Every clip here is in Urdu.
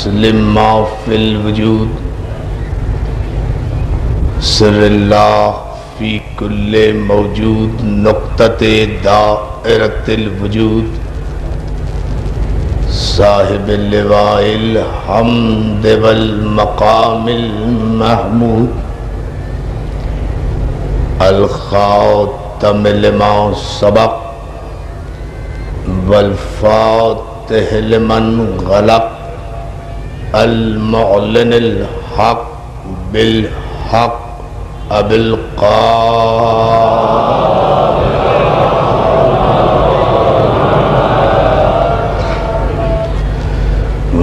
اسلم ما فی الوجود سر اللہ فی کل موجود نقطۃ دائرۃ الوجود صاحب اللواء الحمد والمقام المحمود الخاتم لما سبق والفاتح لمن غلق المعلن الحق بالحق ابی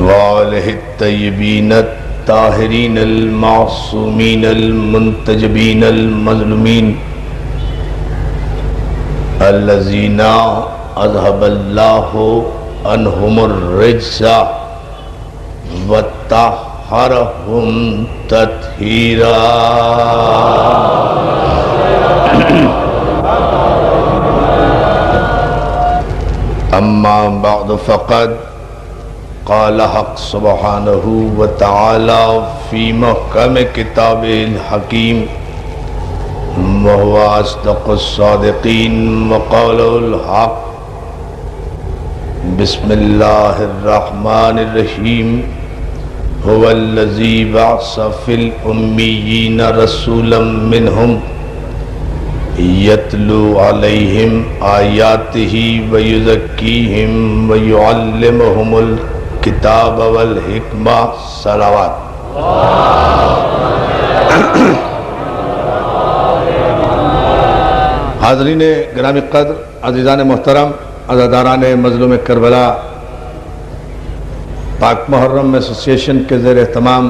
وآلہ الطیبین الطاہرین المعصومین المنتجبین المظلومین الذین اذهب اللہ عنہم الرجس وطہرہم تطہیرا اما بعد فقد قال حق سبحانہ وتعالی فی محکم کتاب الحکیم وهو اصدق الصادقین وقول الحق بسم اللہ الرحمن الرحیم هو الذی بعث فی الامیین رسولا منہم یتلو علیہم آیاتہ ویزکیہم ویعلمہم الکتاب والحکمہ صلوات۔ حاضرین گرامی قدر، عزیزان محترم، عزاداران مظلوم کربلا، پاک محرم ایسوسی ایشن کے زیر اہتمام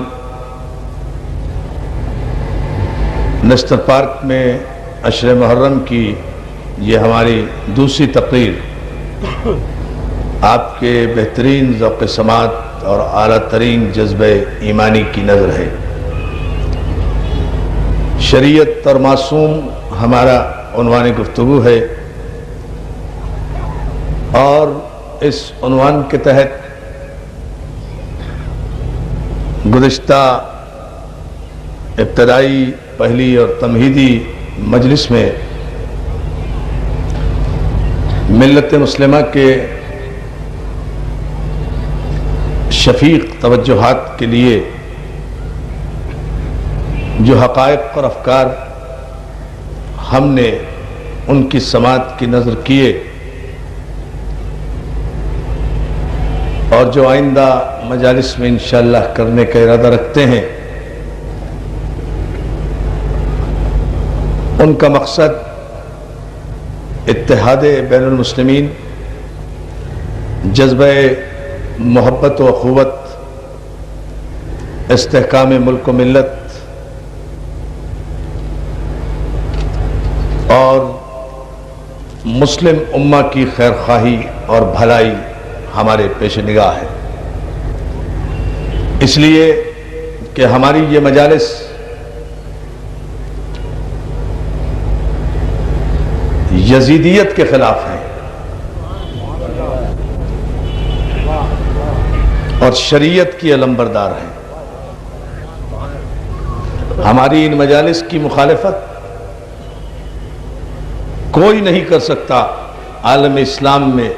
نیشنل پارک میں عشر محرم کی یہ ہماری دوسری تقریر آپ کے بہترین ذوق سماعت اور اعلیٰ ترین جذبہ ایمانی کی نظر ہے۔ شریعت اور معصوم ہمارا عنوان گفتگو ہے، اور اس عنوان کے تحت گزشتہ ابتدائی پہلی اور تمہیدی مجلس میں ملت مسلمہ کے شفیق توجہات کے لیے جو حقائق اور افکار ہم نے ان کی سماعت کی نظر کیے، اور جو آئندہ مجالس میں انشاءاللہ کرنے کا ارادہ رکھتے ہیں، ان کا مقصد اتحاد بین المسلمین، جذبہ محبت و اخوت، استحکام ملک و ملت اور مسلم امہ کی خیر خواہی اور بھلائی ہمارے پیش نگاہ ہے۔ اس لیے کہ ہماری یہ مجالس یزیدیت کے خلاف ہیں اور شریعت کی علمبردار ہیں۔ ہماری ان مجالس کی مخالفت کوئی نہیں کر سکتا عالم اسلام میں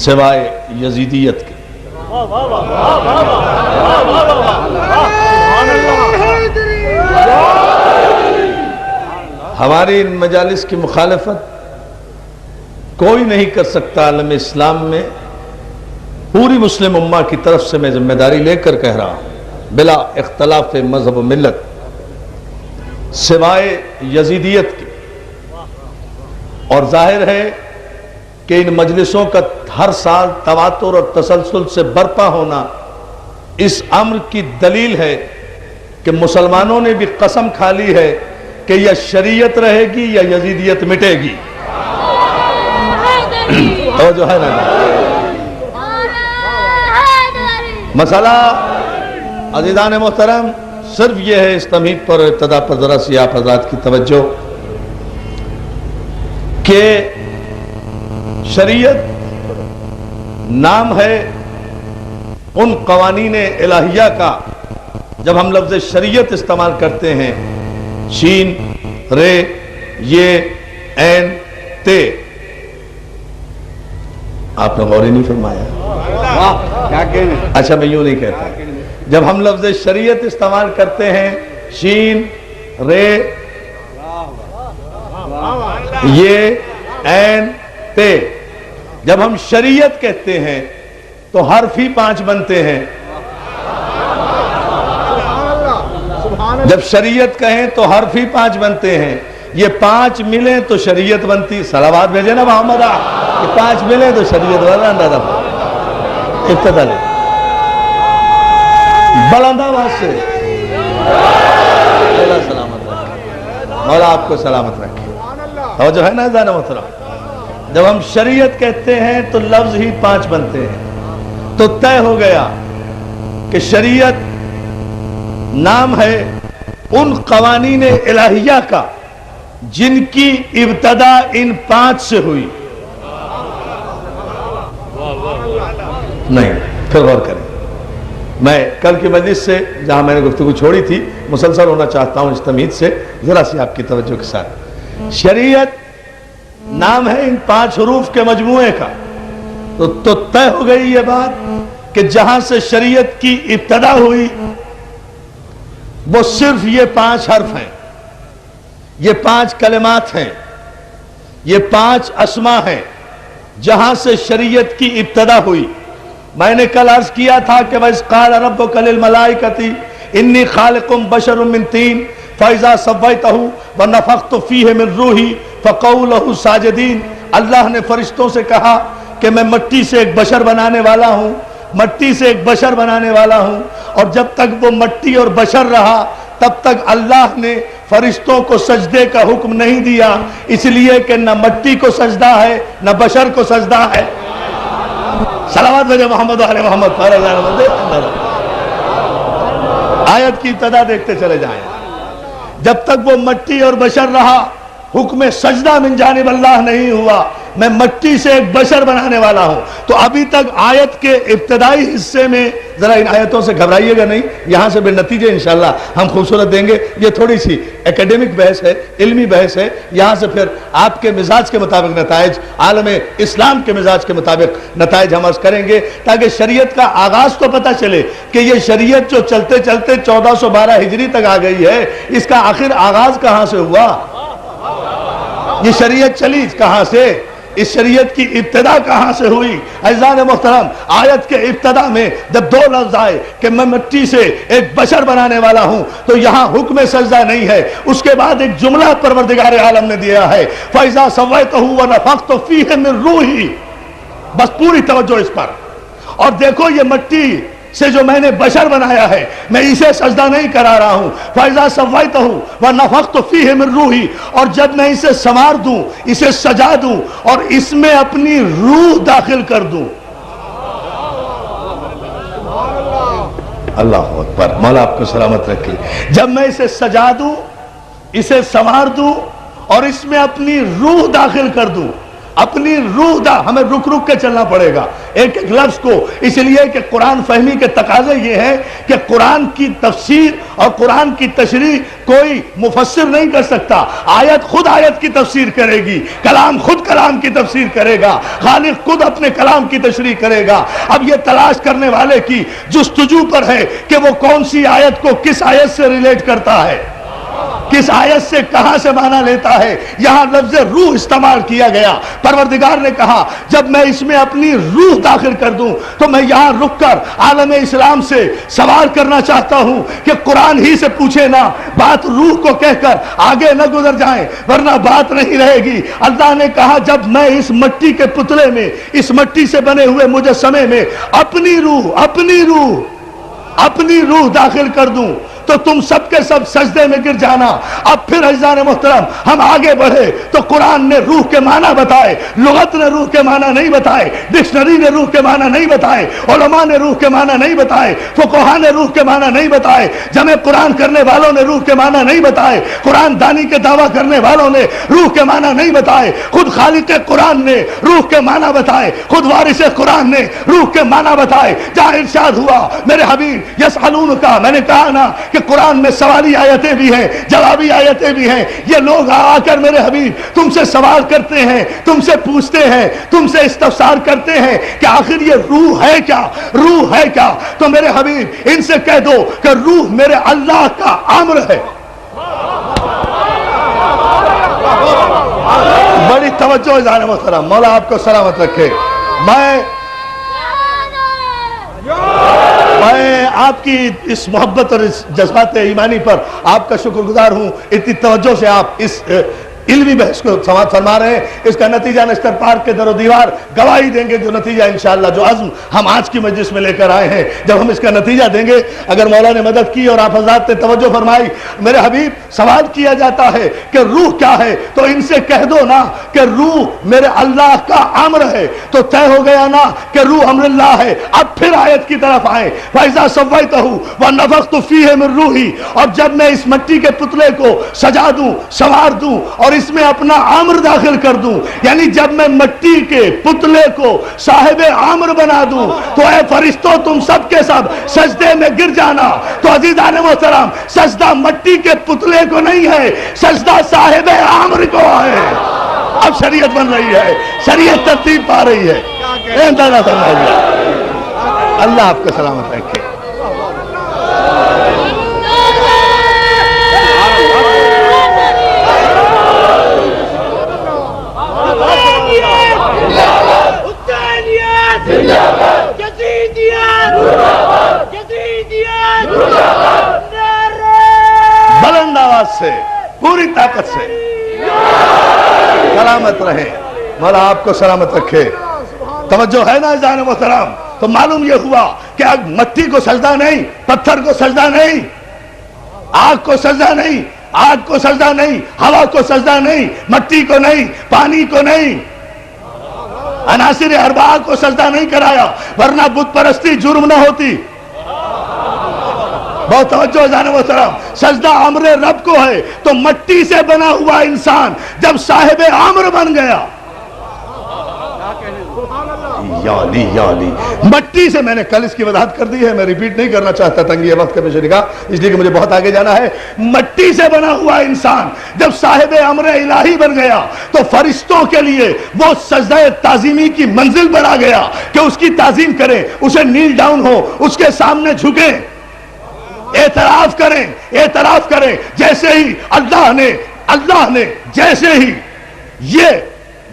سوائے یزیدیت کے۔ ہماری ان مجالس کی مخالفت کوئی نہیں کر سکتا عالم اسلام میں، پوری مسلم امہ کی طرف سے میں ذمہ داری لے کر کہہ رہا ہوں، بلا اختلاف مذہب و ملت، سوائے یزیدیت کے۔ اور ظاہر ہے کہ ان مجلسوں کا ہر سال تواتر اور تسلسل سے برپا ہونا اس امر کی دلیل ہے کہ مسلمانوں نے بھی قسم کھا لی ہے کہ یا شریعت رہے گی یا یزیدیت مٹے گی۔ تو جو ہے نا مسئلہ عزیزان محترم صرف یہ ہے، اس تمہید پر ابتدا پر ذرا سی آپ حضرات کی توجہ، کہ شریعت نام ہے ان قوانین الہیہ کا جب ہم لفظ شریعت استعمال کرتے ہیں، شین، رے، یہ، عین، تے، آپ نے غور ہی نہیں فرمایا؟ اچھا میں یوں نہیں کہتا، جب ہم لفظ شریعت استعمال کرتے ہیں، شین، رے، یہ، عین، تے، جب ہم شریعت کہتے ہیں تو حرف ہی 5 بنتے ہیں۔ جب شریعت کہیں تو حرف ہی 5 بنتے ہیں، یہ 5 ملیں تو شریعت بنتی۔ صلوات بھیجے نا محمد، یہ 5 ملیں تو شریعت بنتا۔ ابتدا لے بلند آواز سے مولا سلامت رکھے، مولا آپ کو سلامت رکھے۔ اور جو ہے نا زانہ محترم، جب ہم شریعت کہتے ہیں تو لفظ ہی 5 بنتے ہیں، تو طے ہو گیا کہ شریعت نام ہے ان قوانین الہیہ کا جن کی ابتدا ان 5 سے ہوئی۔ نہیں، پھر غور کریں، میں کل کی مجلس سے جہاں میں نے گفتگو چھوڑی تھی مسلسل ہونا چاہتا ہوں اس تمہید سے، ذرا سی آپ کی توجہ کے ساتھ۔ شریعت نام ہے ان 5 حروف کے مجموعے کا، تو طے ہو گئی یہ بات کہ جہاں سے شریعت کی ابتدا ہوئی وہ صرف یہ 5 حرف ہیں، یہ 5 کلمات ہیں، یہ 5 اسما ہیں جہاں سے شریعت کی ابتدا ہوئی۔ میں نے کل عرض کیا تھا کہ وَإِذْ قَالَ رَبُّكَ لِلْمَلَائِكَةِ إِنِّي خَالِقٌ بَشَرٌ مِّن طِينٍ فَإِذَا سَوَّيْتُهُ وَنَفَخْتُ فِيهِ مِن رُّوحِي فَقَعُوا لَهُ سَاجِدِينَ۔ اللہ نے فرشتوں سے کہا کہ میں مٹی سے ایک بشر بنانے والا ہوں، مٹی سے ایک بشر بنانے والا ہوں، اور جب تک وہ مٹی اور بشر رہا تب تک اللہ نے فرشتوں کو سجدے کا حکم نہیں دیا، اس لیے کہ نہ مٹی کو سجدہ ہے نہ بشر کو سجدہ ہے۔ صلوات بھیجے محمد و آل محمد۔ آیت کی ابتدا دیکھتے چلے جائیں، جب تک وہ مٹی اور بشر رہا حکم سجدہ من جانب اللہ نہیں ہوا، میں مٹی سے ایک بشر بنانے والا ہوں۔ تو ابھی تک آیت کے ابتدائی حصے میں، ذرا ان آیتوں سے گھبرائیے گا نہیں، یہاں سے نتیجے انشاءاللہ ہم خوبصورت دیں گے۔ یہ تھوڑی سی ایکیڈیمک بحث ہے، علمی بحث ہے، یہاں سے پھر آپ کے مزاج کے مطابق نتائج، عالم اسلام کے مزاج کے مطابق نتائج ہم عرض کریں گے، تاکہ شریعت کا آغاز تو پتہ چلے کہ یہ شریعت جو چلتے چلتے 1412 ہجری تک آ گئی ہے، اس کا آخر آغاز کہاں سے ہوا؟ یہ شریعت چلی کہاں سے؟ اس شریعت کی ابتدا کہاں سے ہوئی؟ عزیزان محترم، آیت کے ابتدا میں جب 2 لفظ آئے کہ میں مٹی سے ایک بشر بنانے والا ہوں، تو یہاں حکم سجدہ نہیں ہے، اس کے بعد ایک جملہ پروردگار عالم نے دیا ہے، فَإِذَا سَوَّيْتُهُ وَنَفَخْتُ فِيهِ مِن رُّوحِي۔ بس پوری توجہ اس پر، اور دیکھو یہ مٹی سے جو میں نے بشر بنایا ہے، میں اسے سجدہ نہیں کرا رہا ہوں۔ فَإِذَا سَوَّيْتُهُ وَنَفَخْتُ فِيهِ مِن رُّوحِي، اور جب میں اسے سنوار دوں، اسے سجا دوں، اور اس میں اپنی روح داخل کر دوں۔ اللہ اکبر، مولا آپ کو سلامت رکھے۔ جب میں اسے سجا دوں، اسے سنوار دوں، اور اس میں اپنی روح داخل کر دوں، اپنی روح ہمیں رک رک کے چلنا پڑے گا ایک ایک لفظ کو، اس لیے کہ قرآن فہمی کے تقاضے یہ ہے کہ قرآن کی تفسیر اور قرآن کی تشریح کوئی مفسر نہیں کر سکتا۔ آیت خود آیت کی تفسیر کرے گی، کلام خود کلام کی تفسیر کرے گا، خالق خود اپنے کلام کی تشریح کرے گا۔ اب یہ تلاش کرنے والے کی جستجو پر ہے کہ وہ کون سی آیت کو کس آیت سے ریلیٹ کرتا ہے، کس آیت سے کہاں سے معنی لیتا ہے۔ یہاں لفظ روح استعمال کیا گیا، پروردگار نے کہا جب میں اس میں اپنی روح داخل کر دوں تو میں یہاں رک کر عالم اسلام سے سوال کرنا چاہتا ہوں کہ قرآن ہی سے پوچھے نا، بات روح کو کہہ کر آگے نہ گزر جائیں ورنہ بات نہیں رہے گی۔ اللہ نے کہا جب میں اس مٹی کے پتلے میں، اس مٹی سے بنے ہوئے مجسمے میں اپنی روح داخل کر دوں تو تم سب کے سب سجدے میں گر جانا۔ اب پھر عزیزان محترم ہم آگے بڑھے تو قرآن نے روح کے معنی بتائے، لغت نے روح کے معنی نہیں بتائے، ڈکشنری نے روح کے معنی نہیں بتائے، علماء نے روح کے معنی نہیں بتائے، فقہا نے روح کے معنی نہیں بتائے، جمع قرآن کرنے والوں نے روح کے معنی نہیں بتائے، قرآن دانی کے دعویٰ کرنے والوں نے روح کے معنی نہیں بتائے، خود خالق قرآن نے روح کے معنی بتائے، خود وارث قرآن نے روح کے معنی بتائے۔ جہاں ارشاد ہوا میرے حبیب یسألون کا، میں نے کہا نا کہ قرآن میں سوالی آیتیں بھی ہیں، جوابی آیتیں بھی ہیں۔ یہ لوگ آ کر میرے حبیب تم سے سوال کرتے ہیں، تم سے پوچھتے ہیں، تم سے استفسار کرتے ہیں کہ آخر یہ روح ہے کیا، روح ہے کیا؟ تو میرے حبیب ان سے کہہ دو کہ روح میرے اللہ کا امر ہے۔ بڑی توجہ جانے محترم، مولا آپ کو سلامت رکھے۔ میں آپ کی اس محبت اور اس جذبات ایمانی پر آپ کا شکر گزار ہوں۔ اتنی توجہ سے آپ اس علمی بحث کو سماعت فرما رہے ہیں، اس کا نتیجہ نشتر پارک کے در و دیوار گواہی دیں گے، جو نتیجہ انشاءاللہ جو عزم ہم آج کی مجلس میں لے کر آئے ہیں، جب ہم اس کا نتیجہ دیں گے، اگر مولا نے مدد کی اور آپ حضرات نے توجہ فرمائی۔ میرے حبیب سوال کیا جاتا ہے کہ روح کیا ہے، تو ان سے کہہ دو نا کہ روح میرے اللہ کا امر ہے، تو طے ہو گیا نا کہ روح امر اللہ ہے۔ اب پھر آیت کی طرف آئیں، فَإِذَا سَوَّيْتَهُ وَنَفَخْتُ فِيهِ مِن رُوحِي، اور جب میں اس مٹی کے پتلے کو سجا دوں، سنوار دوں اور اس میں اپنا امر داخل کر دوں، یعنی جب میں مٹی کے پتلے کو صاحب امر بنا دوں تو اے فرشتوں تم سب کے سب سجدے میں گر جانا۔ تو عزیزان محترم سجدہ مٹی کے پتلے کو نہیں ہے، سجدہ صاحب امر کو ہے۔ اب شریعت بن رہی ہے، شریعت ترتیب پا رہی ہے۔ اللہ آپ کو سلامت رکھے۔ بلند آواز سے پوری طاقت سے سلامت رہے، مولا آپ کو سلامت رکھے۔ توجہ ہے نا عزیزان محترم؟ تو معلوم یہ ہوا کہ مٹی کو سجدہ نہیں، پتھر کو سجدہ نہیں، آگ کو سجدہ نہیں، آگ کو سجدہ نہیں، ہوا کو سجدہ نہیں، مٹی کو نہیں، پانی کو نہیں، عناصر اربعہ کو سجدہ نہیں کرایا، ورنہ بت پرستی جرم نہ ہوتی۔ بہت توجہ جانے محترم، سجدہ امر رب کو ہے، تو مٹی سے بنا ہوا انسان جب صاحب امر بن گیا، یعنی مٹی سے، میں نے کل اس کی وضاحت کر دی ہے، میں ریپیٹ نہیں کرنا چاہتا تنگی وقت کے پیش نگاہ، اس لیے کہ مجھے بہت آگے جانا ہے۔ مٹی سے بنا ہوا انسان جب صاحب امر الہی بن گیا تو فرشتوں کے لیے وہ سجدہ تعظیمی کی منزل بڑھا گیا کہ اس کی تعظیم کریں، اسے نیل ڈاؤن ہو، اس کے سامنے جھکیں، اعتراف کریں، جیسے ہی اللہ نے جیسے ہی یہ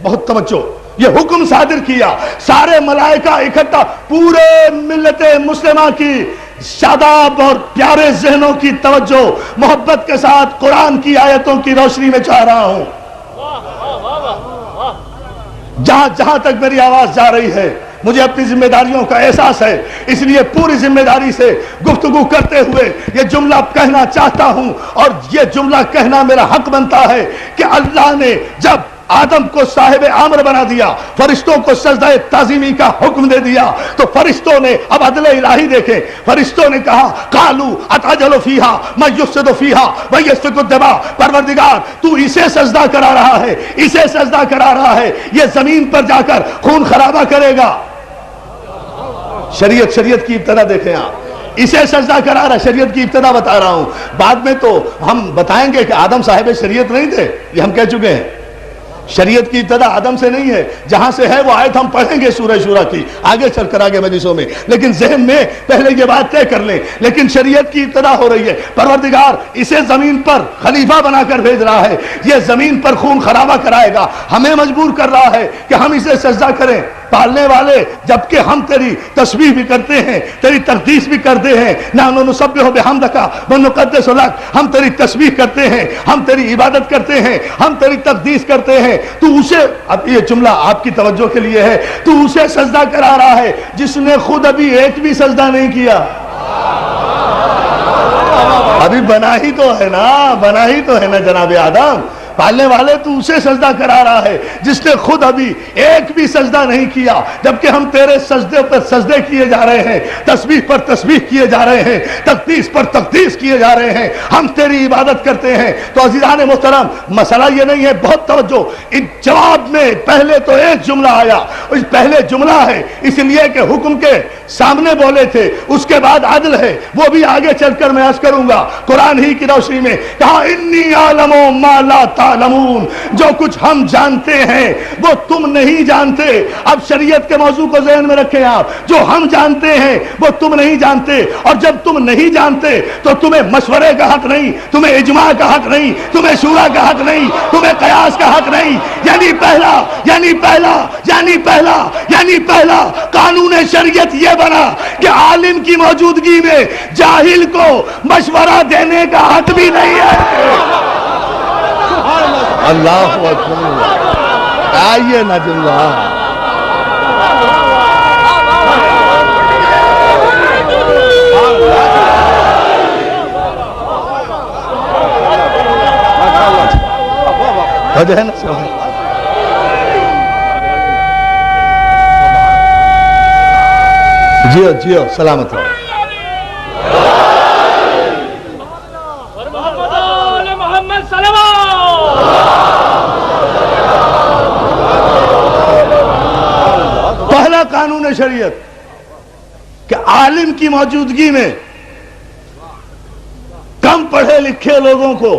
بہت توجہ یہ حکم صادر کیا، سارے ملائکہ اکٹھا، پورے ملت مسلمہ کی شاداب اور پیارے ذہنوں کی توجہ محبت کے ساتھ قرآن کی آیتوں کی روشنی میں چاہ رہا ہوں۔ جہاں تک میری آواز جا رہی ہے مجھے اپنی ذمہ داریوں کا احساس ہے، اس لیے پوری ذمہ داری سے گفتگو کرتے ہوئے یہ جملہ کہنا چاہتا ہوں، اور یہ جملہ کہنا میرا حق بنتا ہے کہ اللہ نے جب آدم کو صاحب امر بنا دیا، فرشتوں کو سجدہ تعظیمی کا حکم دے دیا، تو فرشتوں نے اب عدل الہی دیکھیں، فرشتوں نے کہا قالوا اتجعل فیہا من یفسد فیہا ویسفک الدماء، پروردگار تو اسے سجدہ کرا رہا ہے، یہ زمین پر جا کر خون خرابہ کرے گا۔ شریعت کی ابتدا دیکھیں آپ، اسے سجدہ کرا رہا ہے، شریعت کی ابتدا بتا رہا ہوں، بعد میں تو ہم بتائیں گے کہ آدم صاحب شریعت نہیں تھے، یہ ہم کہہ چکے ہیں۔ شریعت کی ابتدا آدم سے نہیں ہے، جہاں سے ہے وہ آیت ہم پڑھیں گے سورہ شورى کی آگے چل کر آگے مجلسوں میں، لیکن ذہن میں پہلے یہ بات طے کر لیں۔ لیکن شریعت کی ابتدا ہو رہی ہے، پروردگار اسے زمین پر خلیفہ بنا کر بھیج رہا ہے، یہ زمین پر خون خرابہ کرائے گا، ہمیں مجبور کر رہا ہے کہ ہم اسے سجدہ کریں۔ پالنے والے جبکہ ہم تیری تسبیح بھی کرتے ہیں، تیری تقدیس بھی کرتے ہیں، نحن نسبح بحمدک ونقدس لک، ہم تیری تسبیح کرتے ہیں، ہم تیری عبادت کرتے ہیں، ہم تیری تقدیس کرتے ہیں، تو اسے، اب یہ جملہ آپ کی توجہ کے لیے ہے، تو اسے سجدہ کرا رہا ہے جس نے خود ابھی ایک بھی سجدہ نہیں کیا۔ ابھی بنا ہی تو ہے نا جناب آدم. پالنے والے تو اسے سجدہ کرا رہا ہے جس نے خود ابھی ایک بھی سجدہ نہیں کیا، جبکہ ہم تیرے سجدے پر سجدے کیے جا رہے ہیں، تسبیح پر تسبیح کیے جا رہے ہیں، تقدیس پر تقدیس کیے جا رہے ہیں، ہم تیری عبادت کرتے ہیں. تو عزیزان محترم، مسئلہ یہ نہیں ہے، بہت توجہ. ان جواب میں پہلے تو ایک جملہ آیا، اس پہلے جملہ ہے اس لیے کہ حکم کے سامنے بولے تھے، اس کے بعد عدل ہے، وہ بھی آگے چل کر میں عرض کروں گا. قرآن ہی کی روشنی میں کہا انی اعلم ما لا تعلمون، جو کچھ ہم جانتے ہیں وہ تم نہیں جانتے. اب شریعت کے موضوع کو ذہن میں رکھیں آپ، جو ہم جانتے ہیں وہ تم نہیں جانتے، اور جب تم نہیں جانتے تو تمہیں مشورے کا حق نہیں، تمہیں اجماع کا حق نہیں، تمہیں شورا کا حق نہیں، تمہیں قیاس کا حق نہیں. یعنی پہلا قانون شریعت یہ بنا کہ عالم کی موجودگی میں جاہل کو مشورہ دینے کا حق بھی نہیں ہے. اللہ اکبر، آئیے نجم اللہ. وجہ ہے نا جیو سلامت رہو. پہلا قانون شریعت کہ عالم کی موجودگی میں کم پڑھے لکھے لوگوں کو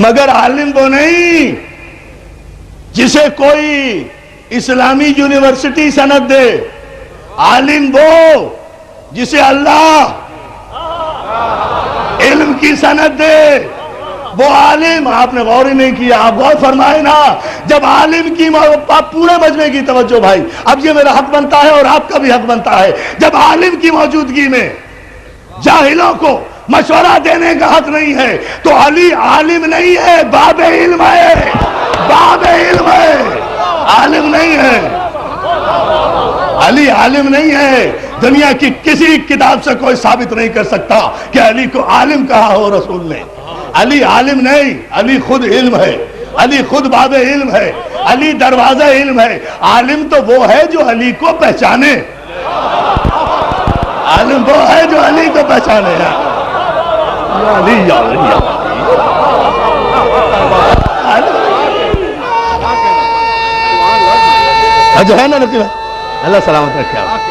مگر عالم وہ نہیں جسے کوئی اسلامی یونیورسٹی سند دے، عالم وہ جسے اللہ علم کی سند دے، وہ عالم. آپ نے غور ہی نہیں کیا، آپ غور فرمائے نا. جب عالم کی پورے مجمع کی توجہ بھائی، اب یہ میرا حق بنتا ہے اور آپ کا بھی حق بنتا ہے، جب عالم کی موجودگی میں جاہلوں کو مشورہ دینے کا حق نہیں ہے تو علی عالم نہیں ہے، باب علم ہے، باب علم ہے، عالم نہیں ہے. علی عالم نہیں ہے. دنیا کی کسی کتاب سے کوئی ثابت نہیں کر سکتا کہ علی کو عالم کہا ہو رسول نے. علی عالم نہیں، علی خود علم ہے، علی خود باب علم ہے، علی دروازہ علم ہے. عالم تو وہ ہے جو علی کو پہچانے، عالم وہ ہے جو علی کو پہچانے. جو ہے نا نقیب، اللہ سلامت رکھے آپ.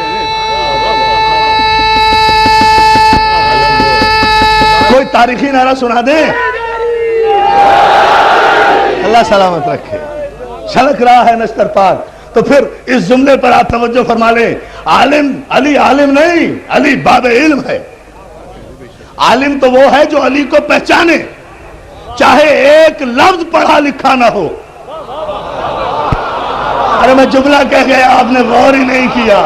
کوئی تاریخی نعرہ سنا دے، اللہ سلامت رکھے. چھلک رہا ہے نشتر پاک. تو پھر اس جملے پر آپ توجہ فرما لیں، عالم علی عالم نہیں، علی باب علم ہے. عالم تو وہ ہے جو علی کو پہچانے، چاہے ایک لفظ پڑھا لکھا نہ ہو. ارے میں جملہ کہہ گیا، آپ نے غور ہی نہیں کیا.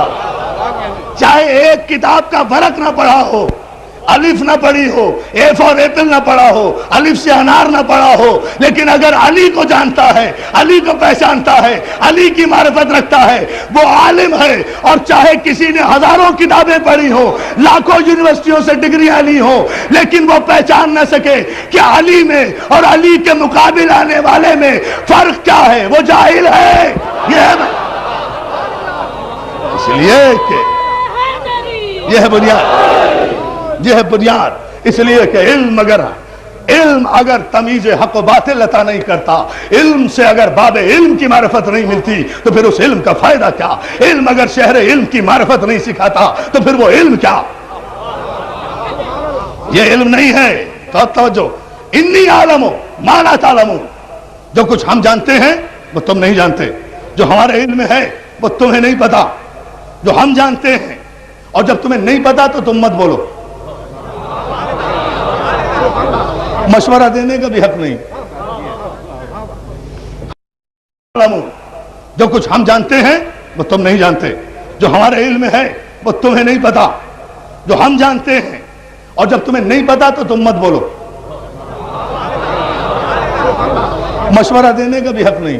چاہے ایک کتاب کا ورق نہ پڑھا ہو، الف نہ پڑھی ہو، اے فار ایپل نہ پڑھا ہو، الف سے انار نہ پڑھا ہو، لیکن اگر علی کو جانتا ہے، علی کو پہچانتا ہے، علی کی معرفت رکھتا ہے، وہ عالم ہے. اور چاہے کسی نے ہزاروں کتابیں پڑھی ہو، لاکھوں یونیورسٹیوں سے ڈگریاں لی ہو، لیکن وہ پہچان نہ سکے کہ علی میں اور علی کے مقابل آنے والے میں فرق کیا ہے، وہ جاہل ہے. اس لیے کہ یہ ہے بنیاد، یہ ہے بنیاد. اس لیے کہ علم اگر تمیز حق و باطل عطا نہیں کرتا، علم سے اگر باب علم کی معرفت نہیں ملتی تو پھر اس علم کا فائدہ کیا؟ علم اگر شہر علم کی معرفت نہیں سکھاتا تو پھر وہ علم کیا؟ یہ علم نہیں ہے. تو توجہ، انی عالم ما لا تعلمون، جو کچھ ہم جانتے ہیں وہ تم نہیں جانتے، جو ہمارے علم میں ہے وہ تمہیں نہیں پتا. جو ہم جانتے ہیں، اور جب تمہیں نہیں پتا تو تم مت بولو. مشورہ دینے کا بھی حق نہیں. جو کچھ ہم جانتے ہیں وہ تم نہیں جانتے، جو ہمارے علم میں ہے وہ تمہیں نہیں پتا. جو ہم جانتے ہیں اور جب تمہیں نہیں پتا تو تم مت بولو. مشورہ دینے کا بھی حق نہیں.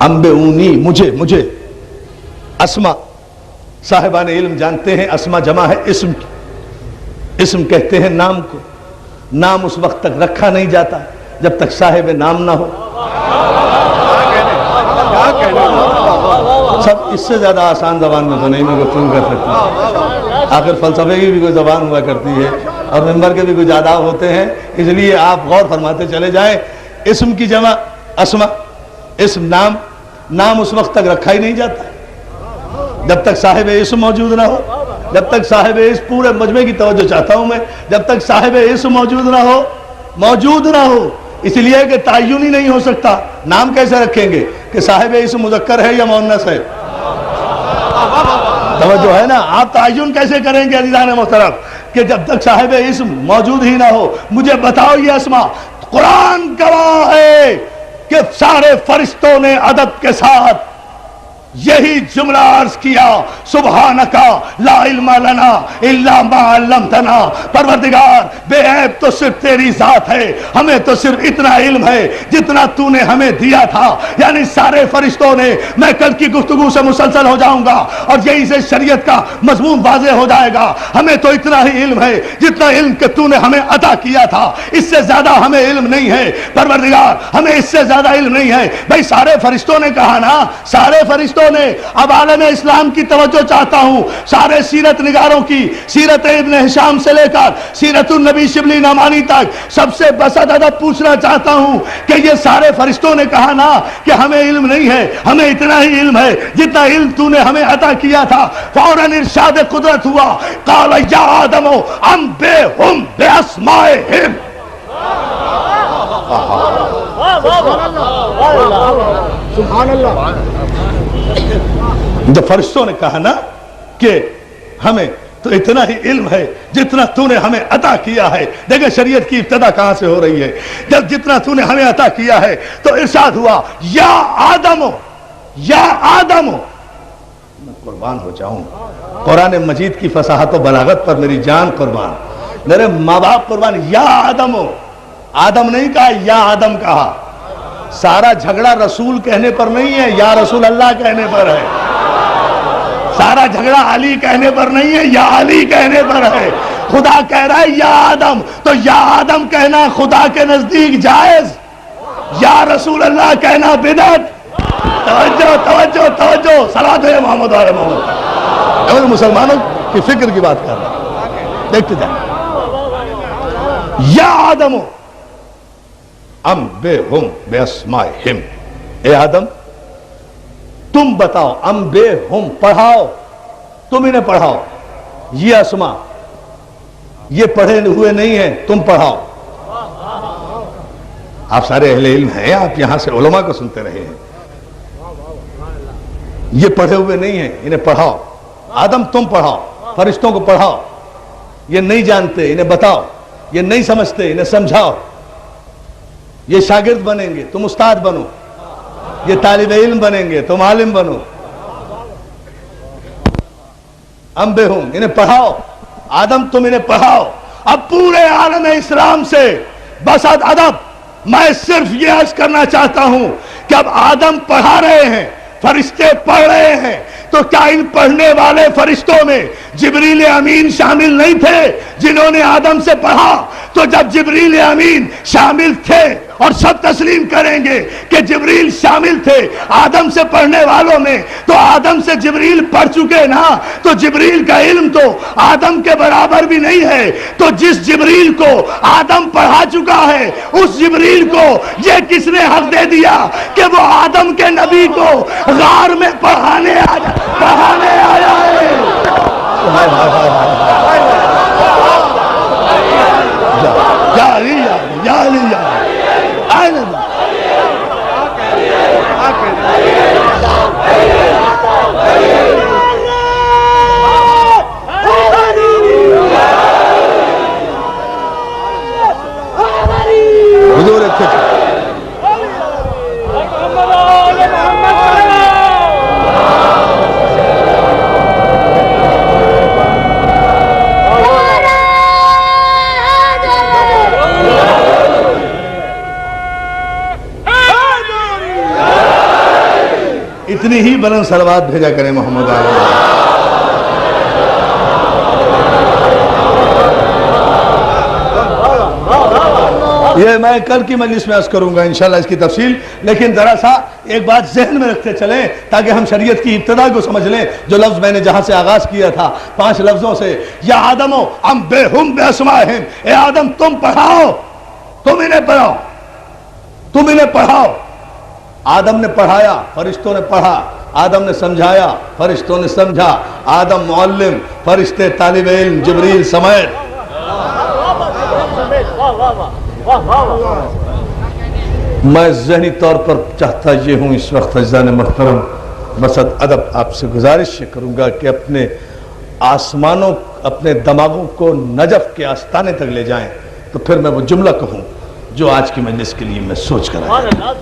انبئونی، مجھے اسما صاحبان علم جانتے ہیں اسما جمع ہے اسم کی، اسم کہتے ہیں نام کو، نام اس وقت تک رکھا نہیں جاتا جب تک صاحب نام نہ ہو۔ سب اس سے زیادہ آسان زبان میں تو نہیں میں گفتگو کر سکتا، آخر فلسفے کی بھی کوئی زبان ہوا کرتی ہے اور ممبر کے بھی کچھ آداب ہوتے ہیں، اس لیے آپ غور فرماتے چلے جائیں۔ اسم کی جمع اسما، اسم نام اس وقت تک رکھا ہی نہیں جاتا جب تک صاحب اسم موجود نہ ہو، جب تک صاحب اسم، پورے مجمع کی توجہ چاہتا ہوں میں، جب تک صاحب اسم موجود نہ ہو، اس لیے کہ تعین ہی نہیں ہو سکتا، نام کیسے رکھیں گے کہ صاحب اسم مذکر ہے یا مؤنث ہے؟ توجہ ہے نا، آپ تعین کیسے کریں گے عزیزان محترم کہ جب تک صاحب اسم موجود ہی نہ ہو؟ مجھے بتاؤ یہ اسما، قرآن گواہ ہے کہ سارے فرشتوں نے ادب کے ساتھ یہی جملہ عرض کیا، سبحانکا لا علم لنا الا ما علمتنا، پروردگار بے عیب تو صرف تیری ذات ہے، ہمیں تو صرف اتنا علم ہے جتنا تو نے ہمیں دیا تھا۔ یعنی سارے فرشتوں نے، میں کل کی گفتگو سے مسلسل ہو جاؤں گا اور یہی سے شریعت کا مضمون واضح ہو جائے گا، ہمیں تو اتنا ہی علم ہے جتنا علم کہ تو نے ہمیں عطا کیا تھا، اس سے زیادہ ہمیں علم نہیں ہے پروردگار، ہمیں اس سے زیادہ علم نہیں ہے۔ بھائی سارے فرشتوں نے کہا نا، سارے فرشتوں نے۔ اب عالم اسلام کی توجہ چاہتا ہوں، سارے سیرت نگاروں کی، سیرت ابن ہشام سے لے کر سیرت النبی شبلی نعمانی تک، سب سے بسط ادب پوچھنا چاہتا ہوں کہ یہ سارے فرشتوں نے کہا نا کہ ہمیں علم نہیں ہے، ہمیں اتنا ہی علم ہے جتنا علم تو نے ہمیں عطا کیا تھا، فوراً ارشاد قدرت ہوا، قال یا آدم انبئہم باسمائہم۔ سبحان اللہ۔ جب فرشتوں نے کہا نا کہ ہمیں تو اتنا ہی علم ہے جتنا تو نے ہمیں عطا کیا ہے، دیکھیں شریعت کی ابتدا کہاں سے ہو رہی ہے، جب جتنا تو نے ہمیں عطا کیا ہے تو ارشاد ہوا یا آدم، یا آدم۔ میں قربان ہو جاؤں قرآن مجید کی فصاحت و بلاغت پر، میری جان قربان، میرے ماں باپ قربان، یا آدم، آدم نہیں کہا، یا آدم کہا۔ سارا جھگڑا رسول کہنے پر نہیں ہے، یا رسول اللہ کہنے پر ہے، سارا جھگڑا علی کہنے پر نہیں ہے، یا علی کہنے پر ہے۔ خدا کہہ رہا ہے یا آدم، تو یا آدم کہنا خدا کے نزدیک جائز، یا رسول اللہ کہنا بدعت۔ توجہ توجہ توجہ، صلاۃ ہے محمد علیہ محمد۔ اور مسلمانوں کی فکر کی بات کر رہا ہوں، دیکھتے جائیں۔ یا آدم انبئہم باسمائہم، اے آدم تم بتاؤ، انبئہم پڑھاؤ، تم انہیں پڑھاؤ، یہ اسما یہ پڑھے ہوئے نہیں ہیں، تم پڑھاؤ۔ آپ سارے اہل علم ہیں، آپ یہاں سے علماء کو سنتے رہے ہیں، یہ پڑھے ہوئے نہیں ہیں، انہیں پڑھاؤ۔ آدم تم پڑھاؤ، فرشتوں کو پڑھاؤ، یہ نہیں جانتے انہیں بتاؤ، یہ نہیں سمجھتے انہیں سمجھاؤ، یہ شاگرد بنیں گے تم استاد بنو، یہ طالب علم بنیں گے تم عالم بنو۔ انبئہم، انہیں پڑھاؤ، آدم تم انہیں پڑھاؤ۔ اب پورے عالم اسلام سے بسط ادب میں صرف یہ عرض کرنا چاہتا ہوں کہ اب آدم پڑھا رہے ہیں، فرشتے پڑھ رہے ہیں، تو کیا ان پڑھنے والے فرشتوں میں جبریل امین شامل نہیں تھے جنہوں نے آدم سے پڑھا؟ تو جب جبریل امین شامل تھے، اور سب تسلیم کریں گے کہ جبریل شامل تھے آدم سے پڑھنے والوں میں، تو آدم سے جبریل پڑھ چکے نا، تو جبریل کا علم تو آدم کے برابر بھی نہیں ہے۔ تو جس جبریل کو آدم پڑھا چکا ہے، اس جبریل کو یہ کس نے حق دے دیا کہ وہ آدم کے نبی کو غار میں پڑھانے آیا ہے؟ یا علی یا علی یا حضور اتنی ہی بلند صلوات بھیجا کریں محمد علیہ۔ یہ میں کل کی مجلس میں عرض کروں گا انشاءاللہ اس کی تفصیل، لیکن ذرا سا ایک بات ذہن میں رکھتے چلیں تاکہ ہم شریعت کی ابتدا کو سمجھ لیں۔ جو لفظ میں نے جہاں سے آغاز کیا تھا 5 لفظوں سے، یا آدمو ام بہم باسمائہم، اے آدم تم پڑھاؤ، تم انہیں پڑھاؤ، تم انہیں پڑھاؤ۔ آدم نے پڑھایا، فرشتوں نے پڑھا، آدم نے سمجھایا، فرشتوں نے سمجھا، آدم معلم، فرشتے طالب علم، جبریل سمیت۔ میں ذہنی طور پر چاہتا یہ ہوں اس وقت عزیزان محترم، بسط ادب آپ سے گزارش کروں گا کہ اپنے آسمانوں، اپنے دماغوں کو نجف کے آستانے تک لے جائیں، تو پھر میں وہ جملہ کہوں جو آج کی مجلس کے لیے میں سوچ کر آیا،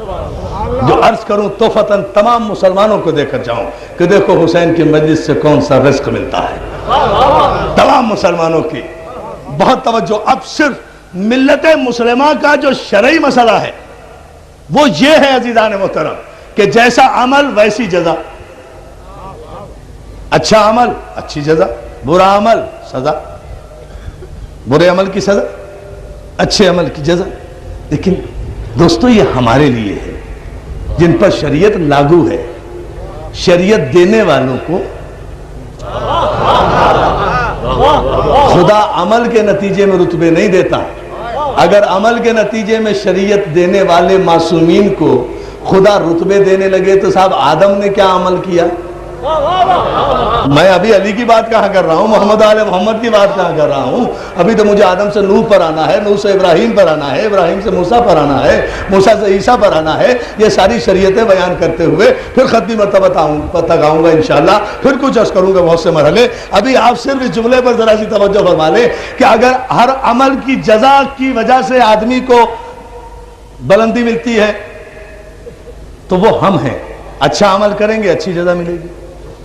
جو عرض کروں توفتاً تمام مسلمانوں کو دے کر جاؤں کہ دیکھو حسین کی مجلس سے کون سا رزق ملتا ہے۔ تمام مسلمانوں کی بہت توجہ۔ اب صرف ملت مسلمہ کا جو شرعی مسئلہ ہے وہ یہ ہے عزیزان محترم کہ جیسا عمل ویسی جزا، اچھا عمل اچھی جزا، برا عمل سزا، برے عمل کی سزا، اچھے عمل کی جزا۔ لیکن دوستو یہ ہمارے لیے ہے جن پر شریعت لاگو ہے، شریعت دینے والوں کو خدا عمل کے نتیجے میں رتبے نہیں دیتا۔ اگر عمل کے نتیجے میں شریعت دینے والے معصومین کو خدا رتبے دینے لگے تو صاحب آدم نے کیا عمل کیا؟ میں ابھی علی کی بات کہاں کر رہا ہوں، محمد آل محمد کی بات کہاں کر رہا ہوں؟ ابھی تو مجھے آدم سے نوح پر آنا ہے، نوح سے ابراہیم پر آنا ہے، ابراہیم سے موسیٰ پر آنا ہے، موسیٰ سے عیسیٰ پر آنا ہے۔ یہ ساری شریعتیں بیان کرتے ہوئے پھر ختمی مرتبہ تک آؤں گا انشاءاللہ، پھر کچھ عرض کروں گا بہت سے مرحلے۔ ابھی آپ صرف اس جملے پر ذرا سی توجہ فرما لیں کہ اگر ہر عمل کی جزا کی وجہ سے آدمی کو بلندی ملتی ہے تو وہ ہم ہیں۔ اچھا عمل کریں گے اچھی جزا ملے گی،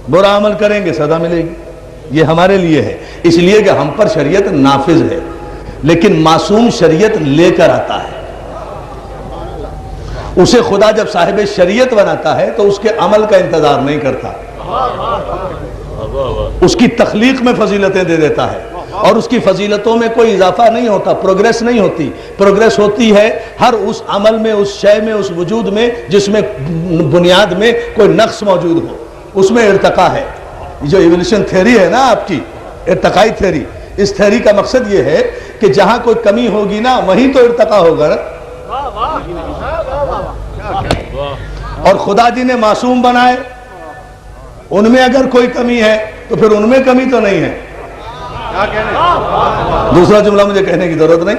برا عمل کریں گے سزا ملے گی۔ یہ ہمارے لیے ہے، اس لیے کہ ہم پر شریعت نافذ ہے، لیکن معصوم شریعت لے کر آتا ہے۔ اسے خدا جب صاحب شریعت بناتا ہے تو اس کے عمل کا انتظار نہیں کرتا، اس کی تخلیق میں فضیلتیں دے دیتا ہے، اور اس کی فضیلتوں میں کوئی اضافہ نہیں ہوتا، پروگریس نہیں ہوتی۔ پروگریس ہوتی ہے ہر اس عمل میں، اس شے میں، اس وجود میں جس میں بنیاد میں کوئی نقص موجود ہو، اس میں ارتقا ہے۔ جو ایولیوشن تھیوری ہے نا آپ کی، ارتقائی تھیوری، اس تھیوری کا مقصد یہ ہے کہ جہاں کوئی کمی ہوگی نا وہیں تو ارتقا ہوگا نا۔ اور خدا جی نے معصوم بنائے، ان میں اگر کوئی کمی ہے تو پھر ان میں کمی تو نہیں ہے۔ دوسرا جملہ مجھے کہنے کی ضرورت نہیں،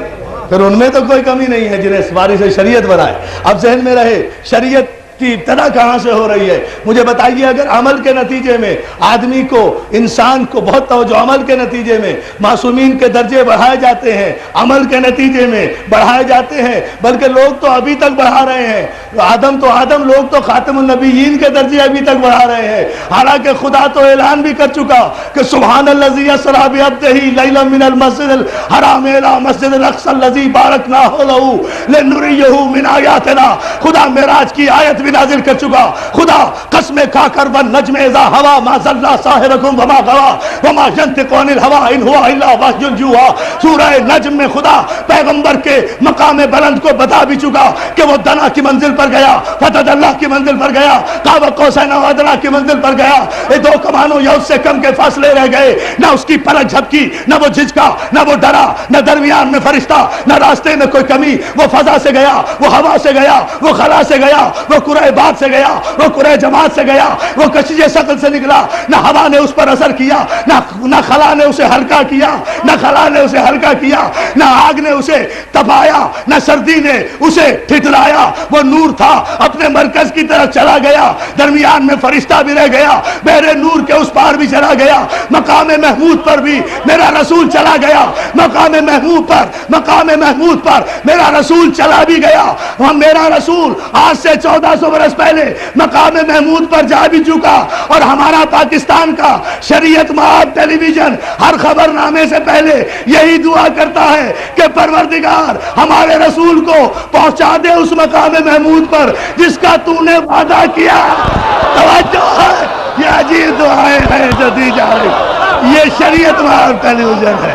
پھر ان میں تو کوئی کمی نہیں ہے جنہیں سواری سے شریعت بنائے۔ اب ذہن میں رہے شریعت کی ابتدا کہاں سے ہو رہی ہے؟ مجھے بتائیے، اگر عمل کے نتیجے میں آدمی کو، انسان کو، بہت توجہ، عمل کے نتیجے میں معصومین کے درجے بڑھائے جاتے ہیں، عمل کے نتیجے میں بڑھائے جاتے ہیں، بلکہ لوگ تو ابھی تک بڑھا رہے ہیں، آدم لوگ تو خاتم النبیین کے درجے ابھی تک بڑھا رہے ہیں، حالانکہ خدا تو اعلان بھی کر چکا کہ سبحان الذی اسری بعبدہ لیلا من المسجد الحرام الی مسجد الاقصی الذی بارکنا حولہ لنریہ من آیاتنا۔ خدا معراج کی آیت بھی نازل کر چکا۔ خدا قسمیں کھا کر والنجم اذا ہوا ما ضل صاحبکم وما غوا وما ینطق عن الہوی ان ہوا الا وحی یوحی۔ سورہ نجم میں خدا پیغمبر کے مقام بلند کو بتا بھی چکا کہ وہ دنا کی منزل پر گیا، فتدلی کی منزل پر گیا، قاب قوسین و ادنی کی منزل پر گیا۔ یہ 2 کمانوں یا اس سے کم کے فاصلے رہ گئے، نہ اس کی پلک جھپکی، نہ وہ جھجکا، نہ وہ ڈرا، نہ درمیان میں فرشتہ، نہ راستے میں کوئی کمی۔ وہ فضا سے گیا، وہ ہوا سے گیا، وہ خلا سے گیا، وہ قرہ باد سے گیا، وہ قرہ جماعت سے گیا، وہ کشش ثقل سے نکلا۔ نہ ہوا نے اس پر اثر کیا، نہ خلا نے اسے ہلکا کیا، نہ خلا نے اسے ہلکا کیا، نہ آگ نے اسے تپایا، نہ سردی نے اسے ٹھٹرایا۔ وہ نور تھا، اپنے مرکز کی طرف چلا گیا، درمیان میں فرشتہ بھی رہ گیا، بحر نور کے اس پار بھی چلا گیا، مقام محمود پر بھی میرا رسول چلا گیا، مقام محمود پر میرا رسول چلا بھی گیا۔ اور میرا رسول آج سے 1400 برس پہلے مقام محمود پر جا بھی چکا، اور ہمارا پاکستان کا شریعت مآب ٹیلی ویژن ہر خبر نامے سے پہلے یہی دعا کرتا ہے کہ پروردگار ہمارے رسول کو پہنچا دے اس مقام محمود پر جس کا تو نے وعدہ کیا۔ توجہ دعائیں ہیں جو دی جا رہی، یہ شریعت معاف کنفیوژن ہے۔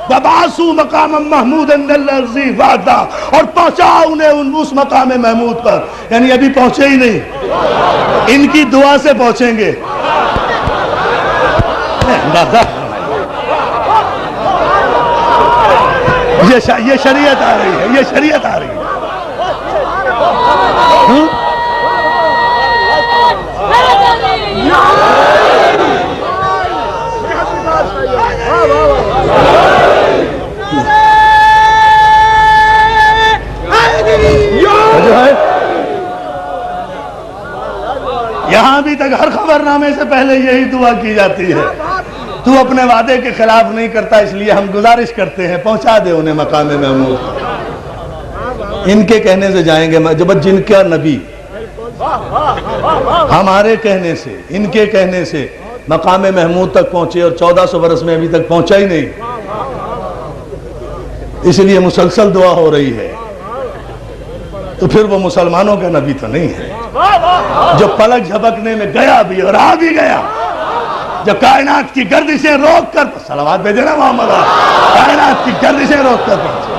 وَبَعَثُوا مَقَامًا مَحْمُودًا الَّذِي وَعَدَ، اور پہنچا انہیں اس مقام محمود پر، یعنی ابھی پہنچے ہی نہیں، ان کی دعا سے پہنچیں گے۔ یہ شریعت آ رہی ہے، یہ شریعت آ رہی ہے۔ یہاں بھی تک ہر خبر نامے سے پہلے یہی دعا کی جاتی ہے، تو اپنے وعدے کے خلاف نہیں کرتا، اس لیے ہم گزارش کرتے ہیں پہنچا دے انہیں مقام محمود۔ ان کے کہنے سے جائیں گے، جب جن کا نبی ہمارے کہنے سے، ان کے کہنے سے مقام محمود تک پہنچے اور 1400 برس میں ابھی تک پہنچا ہی نہیں، اس لیے مسلسل دعا ہو رہی ہے، تو پھر وہ مسلمانوں کا نبی تو نہیں ہے جو پلک جھپکنے میں گیا بھی اور آ بھی گیا، جو کائنات کی گردشیں روک کر، صلوات بھیجے نا محمد، کائنات کی گردشیں روک کر پہنچے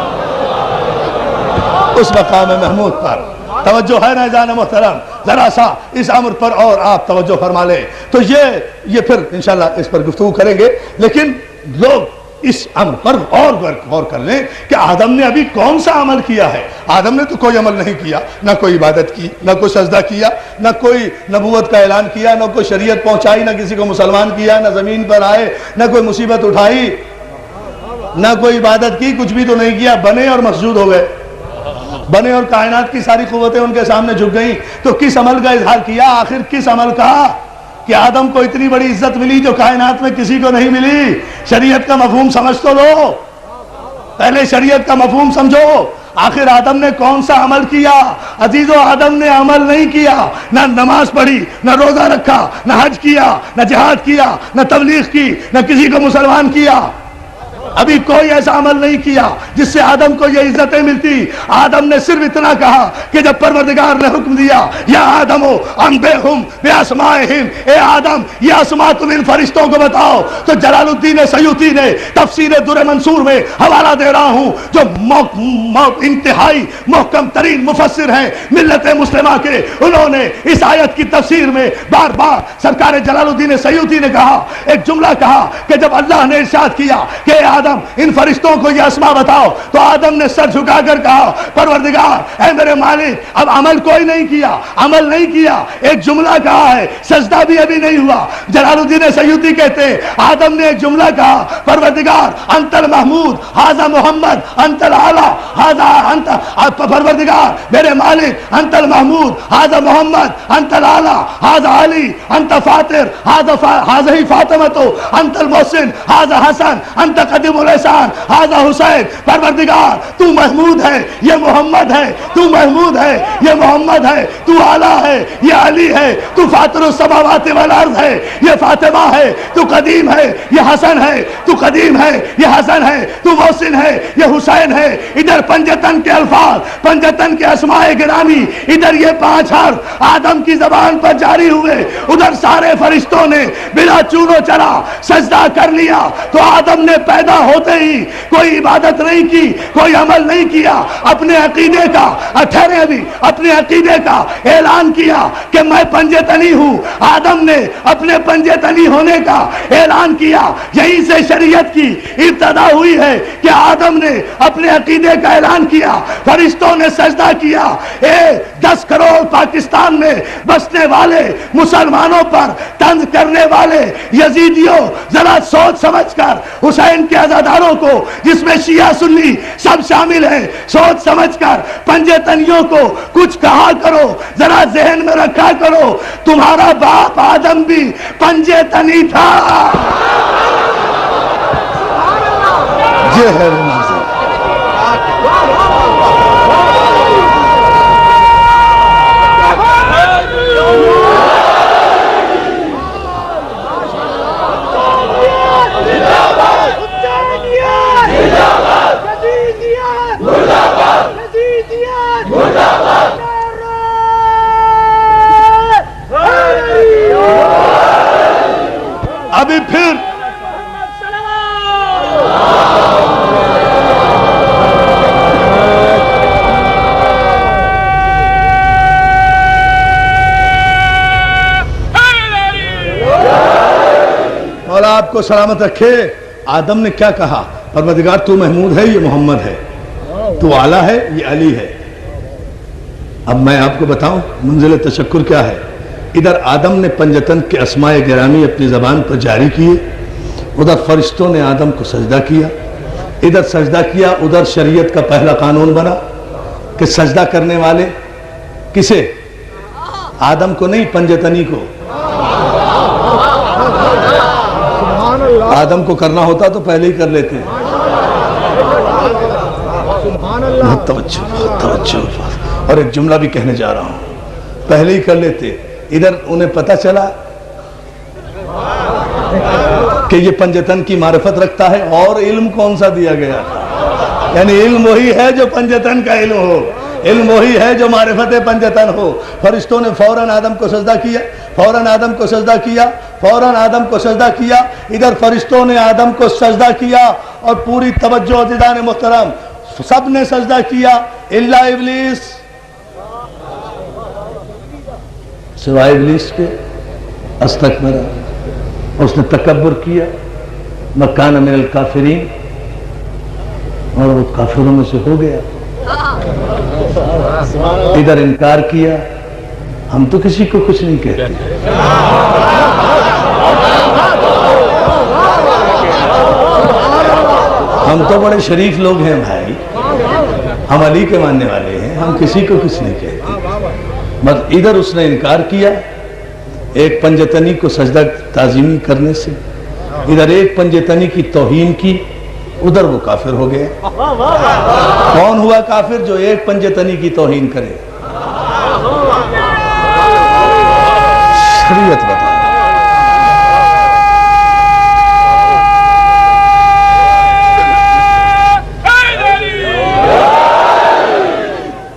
اس مقام محمود پر۔ توجہ ہے نا جان محترم، ذرا سا اس امر پر اور آپ توجہ فرما لیں، تو یہ پھر انشاءاللہ اس پر گفتگو کریں گے، لیکن لوگ اس امر پر اور غور کر لیں کہ آدم نے ابھی کون سا عمل کیا ہے۔ آدم نے تو کوئی عمل نہیں کیا، نہ کوئی عبادت کی، نہ کوئی سجدہ کیا، نہ کوئی نبوت کا اعلان کیا، نہ کوئی شریعت پہنچائی، نہ کسی کو مسلمان کیا، نہ زمین پر آئے، نہ کوئی مصیبت اٹھائی، نہ کوئی عبادت کی، کچھ بھی تو نہیں کیا، بنے اور مسجود ہو گئے، بنے اور کائنات کی ساری قوتیں ان کے سامنے جھک گئیں۔ تو کس عمل کا اظہار کیا؟ آخر کس عمل کا کہ آدم کو اتنی بڑی عزت ملی جو کائنات میں کسی کو نہیں ملی؟ شریعت کا مفہوم سمجھ تو لو، پہلے شریعت کا مفہوم سمجھو۔ آخر آدم نے کون سا عمل کیا؟ عزیزو، آدم نے عمل نہیں کیا، نہ نماز پڑھی، نہ روزہ رکھا، نہ حج کیا، نہ جہاد کیا، نہ تبلیغ کی، نہ کسی کو مسلمان کیا، ابھی کوئی ایسا عمل نہیں کیا جس سے آدم کو یہ عزتیں ملتی۔ آدم نے صرف اتنا کہا کہ جب پروردگار نے حکم دیا، یا آدمو انبئہم باسمائہم، اے آدم یہ اسماء تم ان فرشتوں کو بتاؤ، تو جلال الدین سیوطی نے تفسیر در منصور میں حوالہ دے رہا ہوں، جو انتہائی محکم ترین مفسر ہیں ملت مسلمہ کے، انہوں نے اس آیت کی تفسیر میں بار بار سرکار جلال الدین سیوطی نے کہا، ایک جملہ کہا کہ جب اللہ نے ارشاد کیا کہ اے آدم ان فرشتوں کو یہ اسماء بتاؤ، تو آدم نے سر جھکا کر کہا، پروردگار اے میرے مالک، اب عمل کوئی نہیں کیا، عمل نہیں کیا، ایک جملہ کہا ہے، سجدہ بھی ابھی نہیں ہوا۔ جلال الدین سیوطی کہتے ہیں آدم نے ایک جملہ کہا، پروردگار انت المحمود ھذا محمد انت الاعلی ھذا انت، پروردگار میرے مالک انت المحمود ھذا محمد انت الاعلی ھذا علی انت فاطر ھذا فاطمہ انت المحسن ھذا حسن انت قدیم الاحسان ھذا حسین۔ پروردگار تو محمود ہے، یہ محمد ہے، تو محمود ہے، یہ محمد ہے، تو اعلیٰ ہے، یہ علی ہے، تو فاطر السماوات والارض ہے، یہ فاطمہ ہے، تو قدیم ہے، یہ حسن ہے، تو قدیم ہے، یہ حسن ہے، تو محسن ہے، یہ حسین ہے۔ ادھر پنجتن کے الفاظ، پنجتن کے اسماء گرامی، ادھر یہ 5 حرف آدم کی زبان پر جاری ہوئے، ادھر سارے فرشتوں نے بلا چونو چرا سجدہ کر لیا۔ تو آدم نے پیدا ہوتے ہی کوئی عبادت نہیں کی، کوئی عمل نہیں کیا، اپنے عقیدے کا، ٹھہرے ابھی، اپنے عقیدے کا اعلان کیا کہ میں پنجے تنی ہوں۔ آدم نے اپنے پنجے تنی ہونے کا اعلان کیا، یہیں سے شریعت کی ابتدا ہوئی ہے کہ آدم نے اپنے عقیدے کا اعلان کیا، فرشتوں نے سجدہ کیا۔ 10 کروڑ پاکستان میں بسنے والے مسلمانوں پر طنز کرنے والے یزیدیوں، ذرا سوچ سمجھ کر حسین کے عزاداروں کو، جس میں شیعہ سنی سب شامل ہیں، سوچ سمجھ کر پنجے تنیوں کو کچھ کہا کرو، ذرا ذہن میں رکھا کرو، تمہارا باپ آدم بھی پنجے تنی تھا۔ یہ ہے مناظر۔ آپ کو سلامت رکھے، آدم نے کیا کہا؟ پروردگار تو محمود ہے، یہ محمد ہے، تو اعلیٰ ہے، یہ علی ہے۔ اب میں آپ کو بتاؤں منزل تشکر کیا ہے۔ ادھر آدم نے پنجتن کے اسماء گرامی اپنی زبان پر جاری کیے، ادھر فرشتوں نے آدم کو سجدہ کیا، ادھر سجدہ کیا، ادھر شریعت کا پہلا قانون بنا کہ سجدہ کرنے والے کسے؟ آدم کو نہیں، پنجتنی کو۔ سبحان اللہ آدم کو کرنا ہوتا تو پہلے ہی کر لیتے۔ سبحان اللہ بہت توجہ۔ اور ایک جملہ بھی کہنے جا رہا ہوں، پہلے ہی کر لیتے۔ ادھر انہیں پتہ چلا کہ یہ پنجتن کی معرفت رکھتا ہے، اور علم کون سا دیا گیا؟ یعنی علم وہی ہے جو پنجتن کا علم ہو، علم وہی ہے جو معرفت پنجتن ہو۔ فرشتوں نے فوراً آدم کو سجدہ کیا، فوراً آدم کو سجدہ کیا، فوراً آدم کو سجدہ کیا۔ ادھر فرشتوں نے آدم کو سجدہ کیا، اور پوری توجہ عزیزان محترم، سب نے سجدہ کیا الا ابلیس، سوائے ابلیس کے۔ استکبر، اس نے تکبر کیا، مکان من الکافرین، اور وہ کافروں میں سے ہو گیا۔ ادھر انکار کیا، ہم تو کسی کو کچھ نہیں کہتے، ہم تو بڑے شریف لوگ ہیں بھائی، ہم علی کے ماننے والے ہیں، ہم کسی کو کچھ نہیں کہتے۔ بس ادھر اس نے انکار کیا ایک پنجتنی کو سجدہ تعظیمی کرنے سے، ادھر ایک پنجتنی کی توہین کی، ادھر وہ کافر ہو گیا۔ کون ہوا کافر؟ جو ایک پنجتنی کی توہین کرے۔ شریعت بتا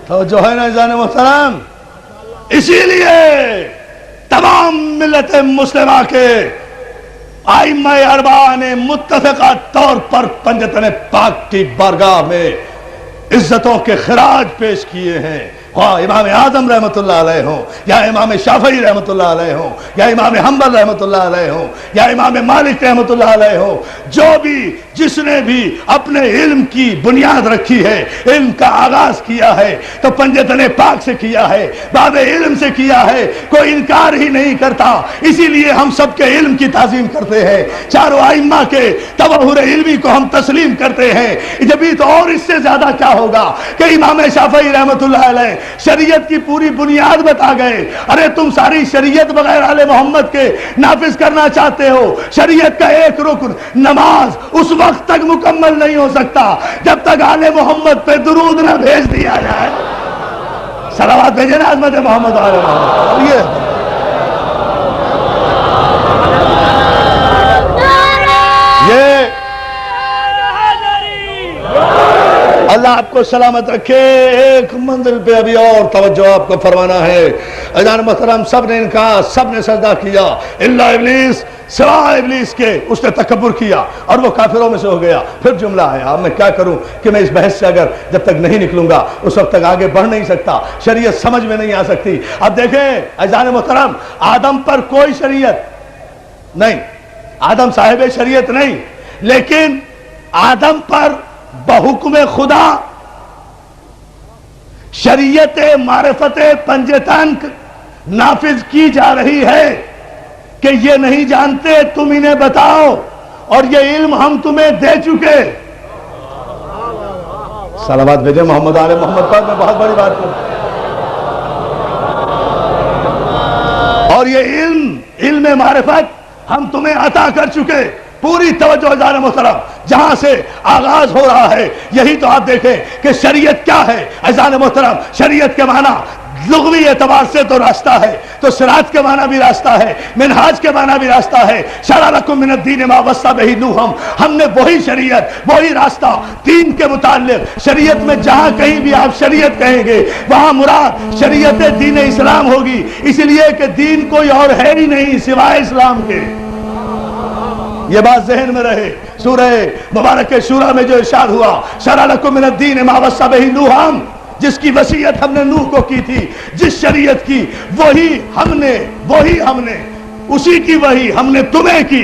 تو جو ہے نا عزیزان محترم، اسی لیے تمام ملت مسلمہ کے ائمہ اربعہ نے متفقہ طور پر پنجتن پاک کی بارگاہ میں عزتوں کے خراج پیش کیے ہیں، خواہ امام اعظم رحمت اللہ علیہ ہوں، یا امام شافعی رحمت اللہ علیہ ہوں، یا امام حنبل رحمت اللہ علیہ ہوں، یا امام مالک رحمت اللہ علیہ ہوں۔ جو بھی جس نے بھی اپنے علم کی بنیاد رکھی ہے، علم کا آغاز کیا ہے، تو پنجتن پاک سے کیا ہے، باب علم سے کیا ہے، کوئی انکار ہی نہیں کرتا۔ اسی لیے ہم سب کے علم کی تعظیم کرتے ہیں، چاروں ائمہ کے تبحر علمی کو ہم تسلیم کرتے ہیں۔ جبھی تو اور اس سے زیادہ کیا ہوگا کہ امام شافعی رحمت اللہ علیہ شریعت کی پوری بنیاد بتا گئے۔ ارے تم ساری شریعت بغیر آل محمد کے نافذ کرنا چاہتے ہو؟ شریعت کا ایک رکن نماز اس وقت تک مکمل نہیں ہو سکتا جب تک آل محمد پہ درود نہ بھیج دیا جائے۔ صلوات بھیجے نا عظمت محمد آل محمد۔ یہ اللہ آپ کو سلامت رکھے۔ ایک منزل پہ ابھی اور توجہ آپ کو فرمانا ہے۔ عزیزان محترم، سب نے انکار، سب نے سجدہ کیا الا ابلیس، سوائے ابلیس کے۔ اس نے تکبر کیا اور وہ کافروں میں سے ہو گیا۔ پھر جملہ آیا، اب میں کیا کروں کہ میں اس بحث سے اگر جب تک نہیں نکلوں گا اس وقت تک آگے بڑھ نہیں سکتا، شریعت سمجھ میں نہیں آ سکتی۔ اب دیکھیں عزیزان محترم، آدم پر کوئی شریعت نہیں، آدم صاحب شریعت نہیں، لیکن آدم پر بحکم خدا شریعت معرفت پنجتن نافذ کی جا رہی ہے کہ یہ نہیں جانتے، تم انہیں بتاؤ، اور یہ علم ہم تمہیں دے چکے۔ صلوات بھیجے محمد آل محمد پر۔ میں بہت بڑی بات کروں، اور یہ علم معرفت ہم تمہیں عطا کر چکے۔ پوری توجہ عزیزان محترم، جہاں سے آغاز ہو رہا ہے یہی تو آپ دیکھیں کہ شریعت کیا ہے عزیزان محترم۔ شریعت کے معنی لغوی اعتبار سے تو راستہ ہے، تو صراط کے معنی بھی راستہ ہے، منہاج کے معنی بھی راستہ ہے۔ شرع لکم من الدین ما وصی بہ نوح، ہم نے وہی شریعت، وہی راستہ دین کے متعلق۔ شریعت میں جہاں کہیں بھی آپ شریعت کہیں گے وہاں مراد شریعت دین اسلام ہوگی، اس لیے کہ دین کوئی اور ہے ہی نہیں سوائے اسلام کے۔ یہ بات ذہن میں رہے۔ سورہ مبارک شورى میں جو ارشاد ہوا، شرع لکم من الدین ما وصی بہ نوح، جس کی وصیت ہم نے نوح کو کی تھی، جس شریعت کی، وہی ہم نے اسی کی وہی ہم نے تمہیں کی۔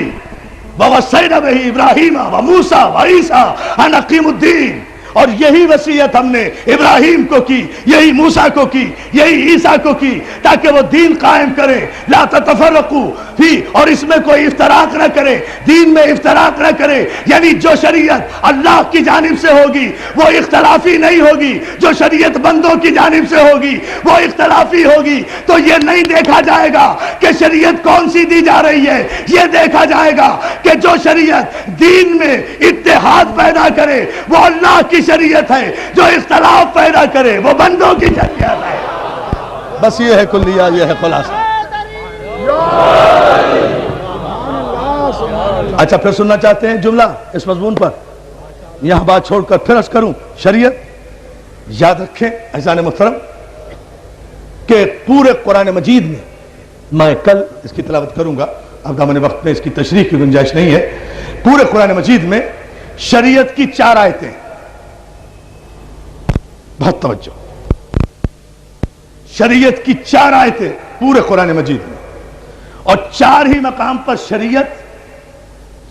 وَوَصَّيْنَا بِهِ إِبْرَاهِيمَ وَمُوسَى وَعِيسَىٰ أَنْ أَقِیمُوا الدِّینَ، اور یہی وصیت ہم نے ابراہیم کو کی، یہی موسیٰ کو کی، یہی عیسیٰ کو کی، تاکہ وہ دین قائم کرے، لا تتفرقوا فی، اور اس میں کوئی افتراق نہ کرے، دین میں افتراق نہ کرے، یعنی جو شریعت اللہ کی جانب سے ہوگی وہ اختلافی نہیں ہوگی، جو شریعت بندوں کی جانب سے ہوگی وہ اختلافی ہوگی۔ تو یہ نہیں دیکھا جائے گا کہ شریعت کون سی دی جا رہی ہے، یہ دیکھا جائے گا کہ جو شریعت دین میں اتحاد پیدا کرے وہ اللہ کی شریعت ہے، جو اختلاف پیدا کرے وہ بندوں کی شریعت ہے۔ بس یہ ہے کلیہ، یہ ہے خلاصہ۔ اچھا پھر سننا چاہتے ہیں جملہ اس مضمون پر؟ یہاں بات چھوڑ کر پھر عرض کروں، شریعت یاد رکھیں اعزان محترم کہ پورے قرآن مجید میں، میں کل اس کی تلاوت کروں گا، اب دامن وقت میں اس کی تشریح کی گنجائش نہیں ہے، پورے قرآن مجید میں شریعت کی 4 آیتیں، بہت توجہ، شریعت کی 4 آیتیں پورے قرآن مجید میں، اور 4 ہی مقام پر شریعت،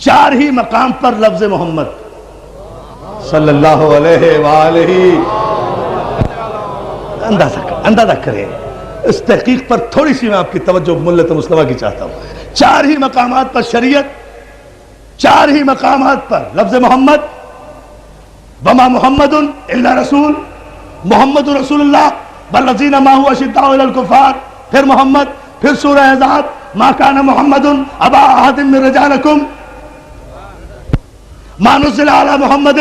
4 ہی مقام پر لفظ محمد صلی اللہ علیہ وآلہ، اندازہ کریں اس تحقیق پر تھوڑی سی میں آپ کی توجہ ملت مصطفیٰ کی چاہتا ہوں۔ 4 ہی مقامات پر شریعت، 4 ہی مقامات پر لفظ محمد، وما محمد الا رسول، محمد رسول اللہ والذین معہ اشداء علی الکفار، پھر محمد، پھر سورہ احزاب ما کان محمد ابا احد من رجالکم ما نزل علی محمد،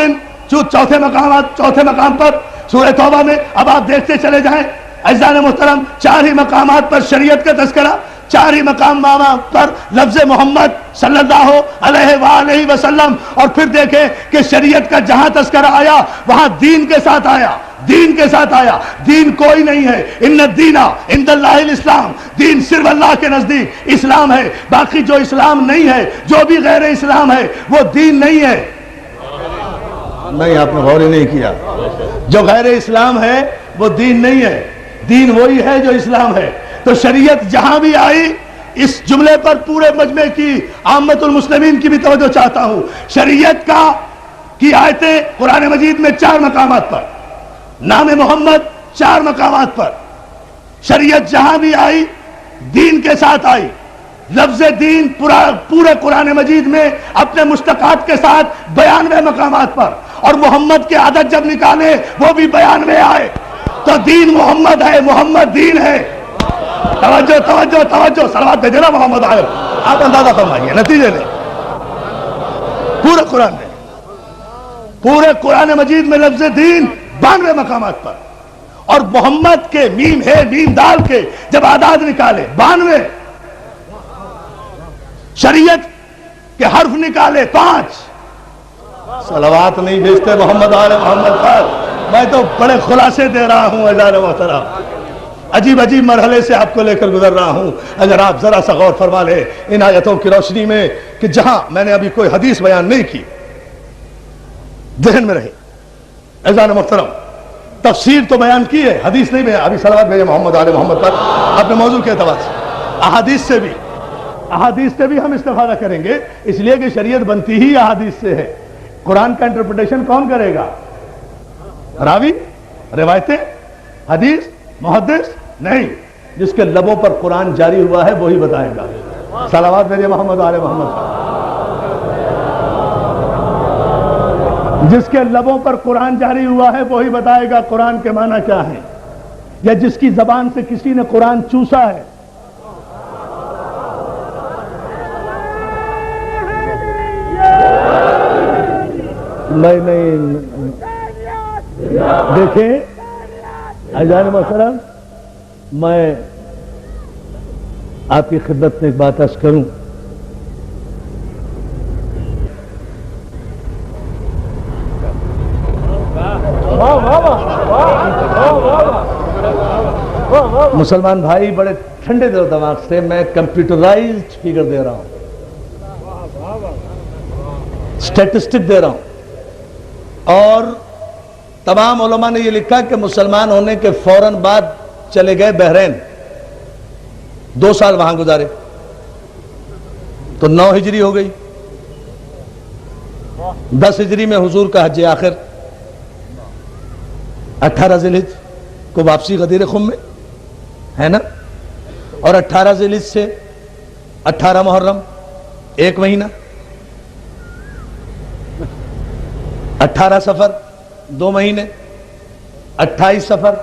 چوتھے مقام پر سورہ توبہ میں، اب آپ دیکھتے چلے جائیں اعزان محترم، 4 ہی مقامات پر شریعت کا تذکرہ، 4 ہی مقامات پر لفظ محمد صلی اللہ علیہ وآلہ وسلم، اور پھر دیکھیں کہ شریعت کا جہاں تذکرہ آیا وہاں دین کے ساتھ آیا، دین کے ساتھ آیا، دین کوئی نہیں ہے، ان الدین عند اللہ الاسلام، دین صرف اللہ کے نزدیک اسلام ہے، باقی جو اسلام نہیں ہے، جو بھی غیر اسلام ہے وہ دین نہیں ہے۔ نہیں، آپ نے غور ہی نہیں کیا، جو غیر اسلام ہے وہ دین نہیں ہے، دین وہی ہے جو اسلام ہے۔ تو شریعت جہاں بھی آئی، اس جملے پر پورے مجمع کی عامت المسلمین کی بھی توجہ چاہتا ہوں، شریعت کی آیتیں قرآن مجید میں 4 مقامات پر، نام محمد 4 مقامات پر، شریعت جہاں بھی آئی دین کے ساتھ آئی، لفظ دین پورے قرآن مجید میں اپنے مشتقات کے ساتھ 92 مقامات پر، اور محمد کے عدد جب نکالے وہ بھی 92 آئے، تو دین محمد ہے، محمد دین ہے۔ توجہ توجہ توجہ، صلوات بھیجے نا محمد آئے، آپ اندازہ فرمائیے نتیجے لیں، پورے قرآن میں، پورے قرآن مجید میں لفظ دین 92 مقامات پر، اور محمد کے میم ہے میم دال کے جب اعداد نکالے 92، شریعت کے حرف نکالے 5، صلوات نہیں بھیجتے محمد آل محمد پر، میں تو بڑے خلاصے دے رہا ہوں اعزان محترم، عجیب عجیب مرحلے سے آپ کو لے کر گزر رہا ہوں، اگر آپ ذرا سا غور فرما لیں ان آیتوں کی روشنی میں کہ جہاں میں نے ابھی کوئی حدیث بیان نہیں کی، ذہن میں رہے اعزان محترم، تفسیر تو بیان کی ہے، حدیث نہیں بیان، ابھی صلوات بھیجے محمد آل محمد پر اپنے موضوع کے اعتبار سے، احادیث سے بھی ہم استفادہ کریں گے، اس لیے کہ شریعت بنتی ہی احادیث سے ہے۔ قرآن کا انٹرپریٹیشن کون کرے گا؟ راوی، روایتیں، حدیث، محدث نہیں، جس کے لبوں پر قرآن جاری ہوا ہے وہی بتائے گا۔ صلوات بھیجے محمد آل محمد پر، جس کے لبوں پر قرآن جاری ہوا ہے وہی بتائے گا قرآن کے معنی کیا ہے، یا جس کی زبان سے کسی نے قرآن چوسا ہے۔ نہیں دیکھیں اعزان محترم، میں آپ کی خدمت میں ایک بات عرض کروں، مسلمان بھائی بڑے ٹھنڈے دل و دماغ سے میں کمپیوٹرائزڈ فگر دے رہا ہوں، سٹیٹسٹک دے رہا ہوں، اور تمام علماء نے یہ لکھا کہ مسلمان ہونے کے فوراً بعد چلے گئے بحرین، 2 سال وہاں گزارے، تو 9 ہجری ہو گئی، 10 ہجری میں حضور کا حج آخر، 18 ذی الحج کو واپسی غدیر خم میں ہے نا، اور 18 ذی الحج سے 18 محرم 1 مہینہ، 18 سفر 2 مہینے، 28 سفر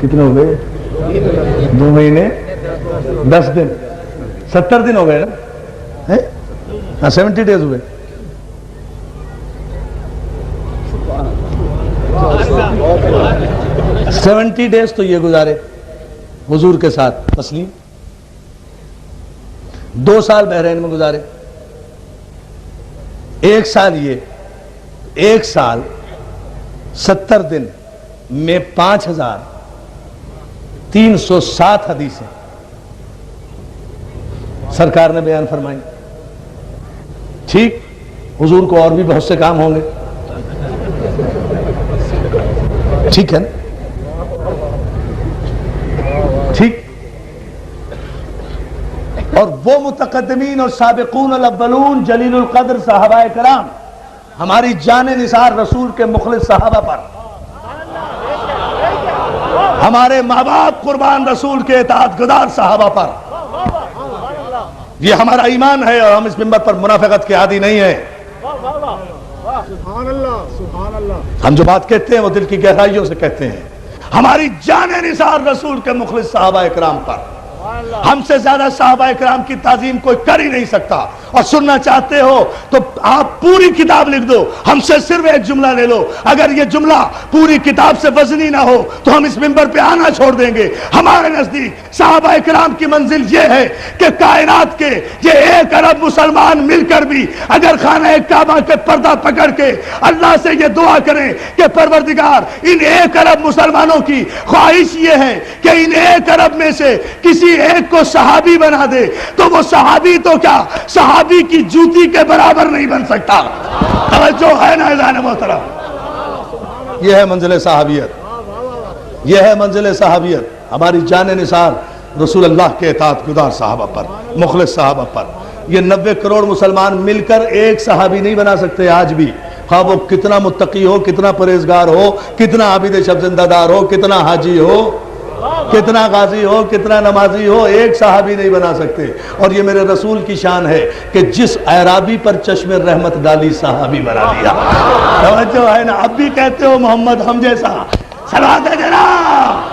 کتنے ہو گئے؟ 2 مہینے 10 دن، 70 دن ہو گئے نا، ہاں 70 ڈیز ہوئے۔ سیونٹی ڈیز تو یہ گزارے حضور کے ساتھ تسلیم، 2 سال بحرین میں گزارے، 1 سال یہ، 1 سال 70 دن میں 5307 حدیثیں سرکار نے بیان فرمائی۔ ٹھیک، حضور کو اور بھی بہت سے کام ہوں گے، ٹھیک ہے نا، ٹھیک۔ اور وہ متقدمین اور سابقون الاولون جلیل القدر صحابہ کرام، ہماری جان نثار رسول کے مخلص صحابہ پر، ہمارے ماں باپ قربان رسول کے اطاعت گزار صحابہ پر، یہ ہمارا ایمان ہے، اور ہم اس منبر پر منافقت کے عادی نہیں ہیں۔ سبحان اللہ، سبحان اللہ۔ ہم جو بات کہتے ہیں وہ دل کی گہرائیوں سے کہتے ہیں، ہماری جان نثار رسول کے مخلص صحابہ اکرام پر، ہم سے زیادہ صحابہ اکرام کی تعظیم کوئی کر ہی نہیں سکتا۔ اور سننا چاہتے ہو تو آپ پوری کتاب لکھ دو، ہم سے صرف ایک جملہ لے لو، اگر یہ جملہ پوری کتاب سے وزنی نہ ہو تو ہم اس منبر پہ آنا چھوڑ دیں گے۔ ہمارے نزدیک صحابہ اکرام کی منزل یہ ہے کہ کائنات کے یہ 1 ارب مسلمان مل کر بھی اگر خانہ کعبہ کے پردہ پکڑ کے اللہ سے یہ دعا کریں کہ پروردگار ان 1 ارب مسلمانوں کی خواہش یہ ہے کہ ان 1 ارب میں سے کسی ایک کو صحابی بنا دے، تو وہ صحابی تو کیا، صحابی کی جوتی کے برابر نہیں بن سکتا۔ توجہ ہے نا اذان محترم؟ یہ ہے منزل صحابیت، یہ ہے منزل صحابیت، ہماری جان نثار رسول اللہ کے اطاعت گزار صحابہ پر، مخلص صحابہ پر۔ یہ 90 کروڑ مسلمان مل کر ایک صحابی نہیں بنا سکتے آج بھی، خواہ وہ کتنا متقی ہو، کتنا پرہیزگار ہو، کتنا عابد شب زندہ دار ہو، کتنا حاجی ہو، کتنا غازی ہو، کتنا نمازی ہو، ایک صحابی نہیں بنا سکتے۔ اور یہ میرے رسول کی شان ہے کہ جس اعرابی پر چشم رحمت ڈالی صحابی بنا دیا۔ توجہ ہے نا؟ اب بھی کہتے ہو محمد ہم جیسا، صلوات ہے جناب،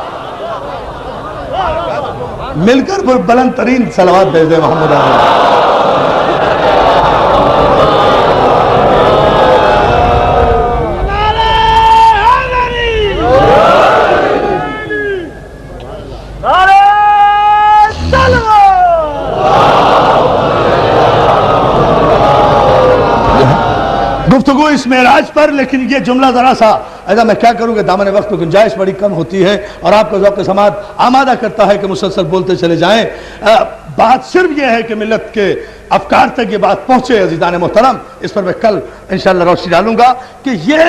مل کر بلند ترین صلوات بھیج دے محمد آمین۔ گفتگو اس معراج پر، لیکن یہ جملہ ذرا سا ایسا میں کیا کروں کہ دامن وقت کو گنجائش بڑی کم ہوتی ہے اور آپ کا ذوق سماعت آمادہ کرتا ہے کہ مسلسل بولتے چلے جائیں۔ بات صرف یہ ہے کہ ملت کے افکار تک یہ بات پہنچے عزیزان محترم، اس پر میں کل انشاءاللہ روشنی ڈالوں گا کہ یہ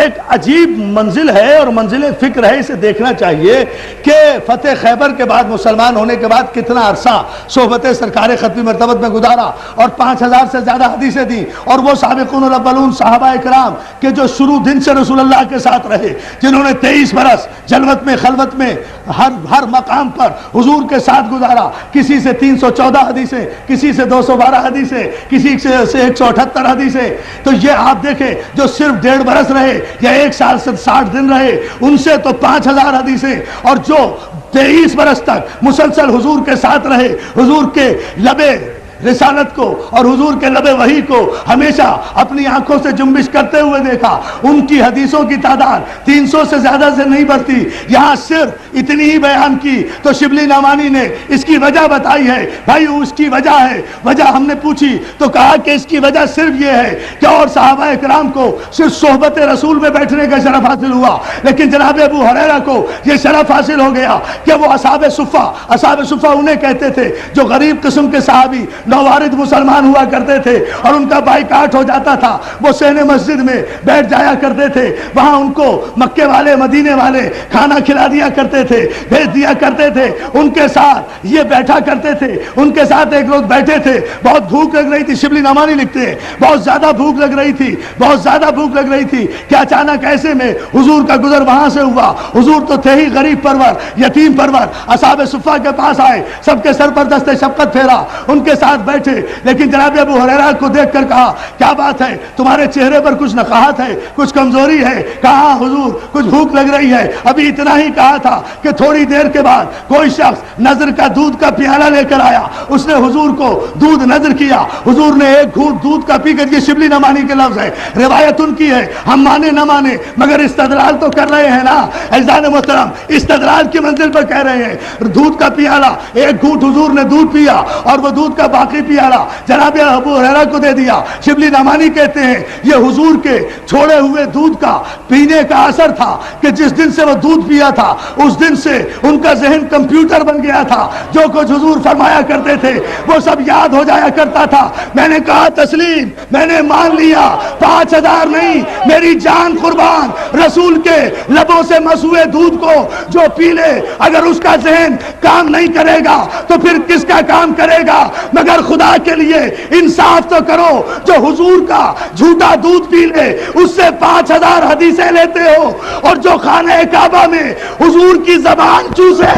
ایک عجیب منزل ہے اور منزل فکر ہے، اسے دیکھنا چاہیے کہ فتح خیبر کے بعد، مسلمان ہونے کے بعد کتنا عرصہ صحبت سرکار ختمی مرتبت میں گزارا اور 5000 سے زیادہ حدیثیں دی، اور وہ سابقون الاولون صحابہ اکرام کہ جو شروع دن سے رسول اللہ کے ساتھ رہے، جنہوں نے 23 برس جلوت میں خلوت میں ہر مقام پر حضور کے ساتھ گزارا، کسی سے 314 حدیثیں، کسی سے 212 حدیثیں، کسی سے 178 حدیثیں، تو یہ آپ دیکھیں جو صرف 1.5 برس رہے یا 1 سال سے 60 دن رہے، ان سے تو 5000 حدیثیں، اور جو 23 برس تک مسلسل حضور کے ساتھ رہے، حضور کے لبے رسالت کو اور حضور کے لبے وحی کو ہمیشہ اپنی آنکھوں سے جنبش کرتے ہوئے دیکھا، ان کی حدیثوں کی تعداد 300 سے زیادہ سے نہیں بڑھتی، یہاں صرف اتنی ہی بیان کی تو شبلی نعمانی نے اس کی وجہ بتائی ہے۔ بھائی اس کی وجہ ہے، وجہ ہم نے پوچھی تو کہا کہ اس کی وجہ صرف یہ ہے کہ اور صحابہ اکرام کو صرف صحبت رسول میں بیٹھنے کا شرف حاصل ہوا، لیکن جناب ابو ہریرہ کو یہ شرف حاصل ہو گیا کہ وہ اصحاب صفہ انہیں کہتے تھے جو غریب قسم کے صحابی نوارد مسلمان ہوا کرتے تھے اور ان کا بائیکاٹ ہو جاتا تھا، وہ صحن مسجد میں بیٹھ جایا کرتے تھے، وہاں ان کو مکے والے مدینے والے کھانا کھلا دیا کرتے تھے، بھیج دیا کرتے تھے، ان کے ساتھ یہ بیٹھا کرتے تھے، ان کے ساتھ ایک لوگ بیٹھے تھے، بہت بھوک لگ رہی تھی، شبلی نعمانی لکھتے ہیں بہت زیادہ بھوک لگ رہی تھی، بہت زیادہ بھوک لگ رہی تھی کہ اچانک ایسے میں حضور کا گزر وہاں سے ہوا، حضور تو تھے ہی غریب پرور، یتیم پرور، اصحاب صفہ کے پاس آئے، سب کے سر پر دست شفقت پھیرا، ان کے ساتھ بیٹھے، لیکن جناب ابو ہریرہ کو دیکھ کر کہا کیا بات ہے، تمہارے چہرے پر کچھ نقاہت ہے، کچھ کمزوری ہے؟ کہا حضور کچھ بھوک لگ رہی ہے، ابھی اتنا ہی کہا تھا کہ تھوڑی دیر کے بعد کوئی شخص نظر کا دودھ کا پیالہ لے کر آیا، اس نے حضور کو دودھ نظر کیا، حضور نے ایک گھونٹ دودھ کا پی کر، یہ شبلی نعمانی کے لفظ ہے، روایت ان کی ہے، ہم مانے نہ مانے مگر استدلال تو کر رہے ہیں نا عزیزان محترم، استدلال کی منزل پر کہہ رہے ہیں، دودھ کا پیالہ ایک گھونٹ حضور نے دودھ پیا اور وہ دودھ کا باقی پیالہ جناب ابو ہریرہ کو دے دیا۔ شبلی نعمانی کہتے ہیں یہ حضور کے چھوڑے ہوئے دودھ کا پینے کا اثر تھا کہ جس دن سے وہ دودھ پیا تھا اس دن سے ان کا ذہن کمپیوٹر بن گیا تھا، جو کچھ حضور فرمایا کرتے تھے وہ سب یاد ہو جایا کرتا تھا۔ میں نے کہا تسلیم، میں نے مان لیا، 5000 نہیں میری جان قربان، رسول کے لبوں سے مسوئے دودھ کو جو پی لے اگر اس کا ذہن کام نہیں کرے گا تو پھر کس کا کام کرے گا؟ مگر خدا کے لیے انصاف تو کرو، جو حضور کا جھوٹا دودھ پی لے اس سے 5000 حدیثیں لیتے ہو، اور جو خانہ کعبہ میں حضور کی زبان چوسے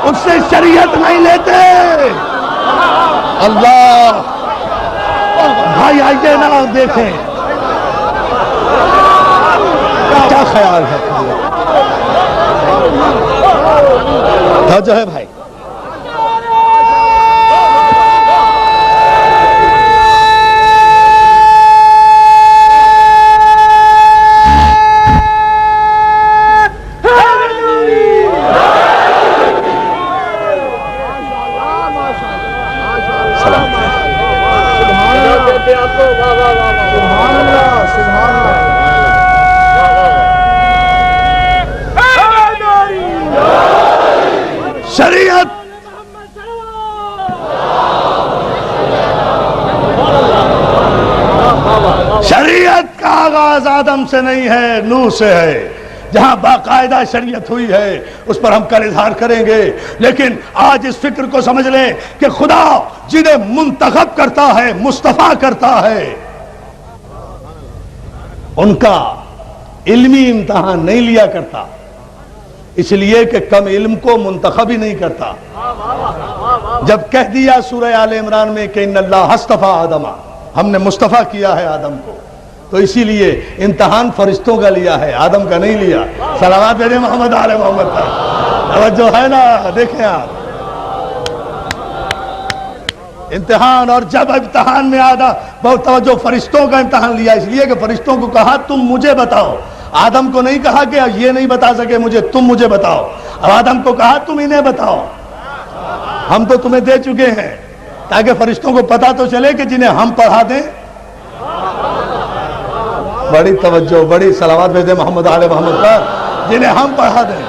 اس سے شریعت نہیں لیتے۔ اللہ بھائی آئیے نا دیکھیں کیا خیال ہے، جو ہے بھائی شریعت شریعت کا آغاز آدم سے نہیں ہے، نوح سے ہے، جہاں باقاعدہ شریعت ہوئی ہے اس پر ہم کل اظہار کریں گے، لیکن آج اس فکر کو سمجھ لیں کہ خدا جنہیں منتخب کرتا ہے، مصطفیٰ کرتا ہے، ان کا علمی امتحان نہیں لیا کرتا، اس لیے کہ کم علم کو منتخب ہی نہیں کرتا۔ جب کہہ دیا سورہ آل عمران میں کہ ان اللہ اصطفیٰ آدم، ہم نے مصطفیٰ کیا ہے آدم کو، تو اسی لیے امتحان فرشتوں کا لیا ہے، آدم کا نہیں لیا۔ صلوات بھیجیں محمد آل محمد پر، توجہ ہے نا؟ دیکھیں آپ امتحان، اور جب امتحان میں بہت توجہ، فرشتوں کا امتحان لیا اس لیے کہ فرشتوں کو کہا تم مجھے بتاؤ، آدم کو نہیں کہا کہ یہ نہیں بتا سکے مجھے، تم مجھے بتاؤ، اور آدم کو کہا تم انہیں بتاؤ، ہم تو تمہیں دے چکے ہیں، تاکہ فرشتوں کو پتا تو چلے کہ جنہیں ہم پڑھا دیں۔ بڑی توجہ، بڑی صلوات بھیجیں محمد آل محمد پر، جنہیں ہم پڑھا دیں،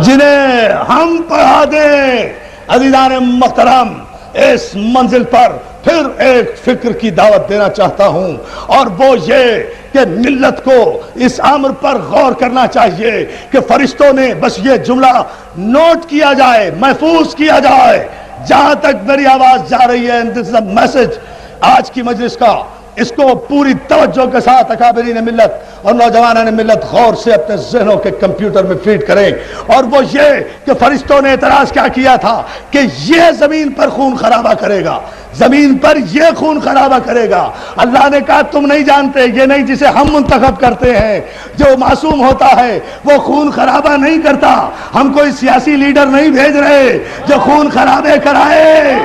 جنہیں ہم پڑھا دیں۔ عزیزان محترم، اس منزل پر پھر ایک فکر کی دعوت دینا چاہتا ہوں، اور وہ یہ کہ ملت کو اس امر پر غور کرنا چاہیے کہ فرشتوں نے بس یہ جملہ نوٹ کیا جائے، محفوظ کیا جائے، جہاں تک میری آواز جا رہی ہے، this is a message آج کی مجلس کا، اس کو پوری توجہ کے ساتھ اکابرین ملت اور نوجوانان ملت غور سے اپنے ذہنوں کے کمپیوٹر میں فیڈ کریں، اور وہ یہ کہ فرشتوں نے اعتراض کیا کیا تھا کہ یہ زمین پر خون خرابہ کرے گا، زمین پر یہ خون خرابہ کرے گا۔ اللہ نے کہا تم نہیں جانتے، یہ نہیں جسے ہم منتخب کرتے ہیں، جو معصوم ہوتا ہے وہ خون خرابہ نہیں کرتا، ہم کوئی سیاسی لیڈر نہیں بھیج رہے جو خون خرابے کرائے۔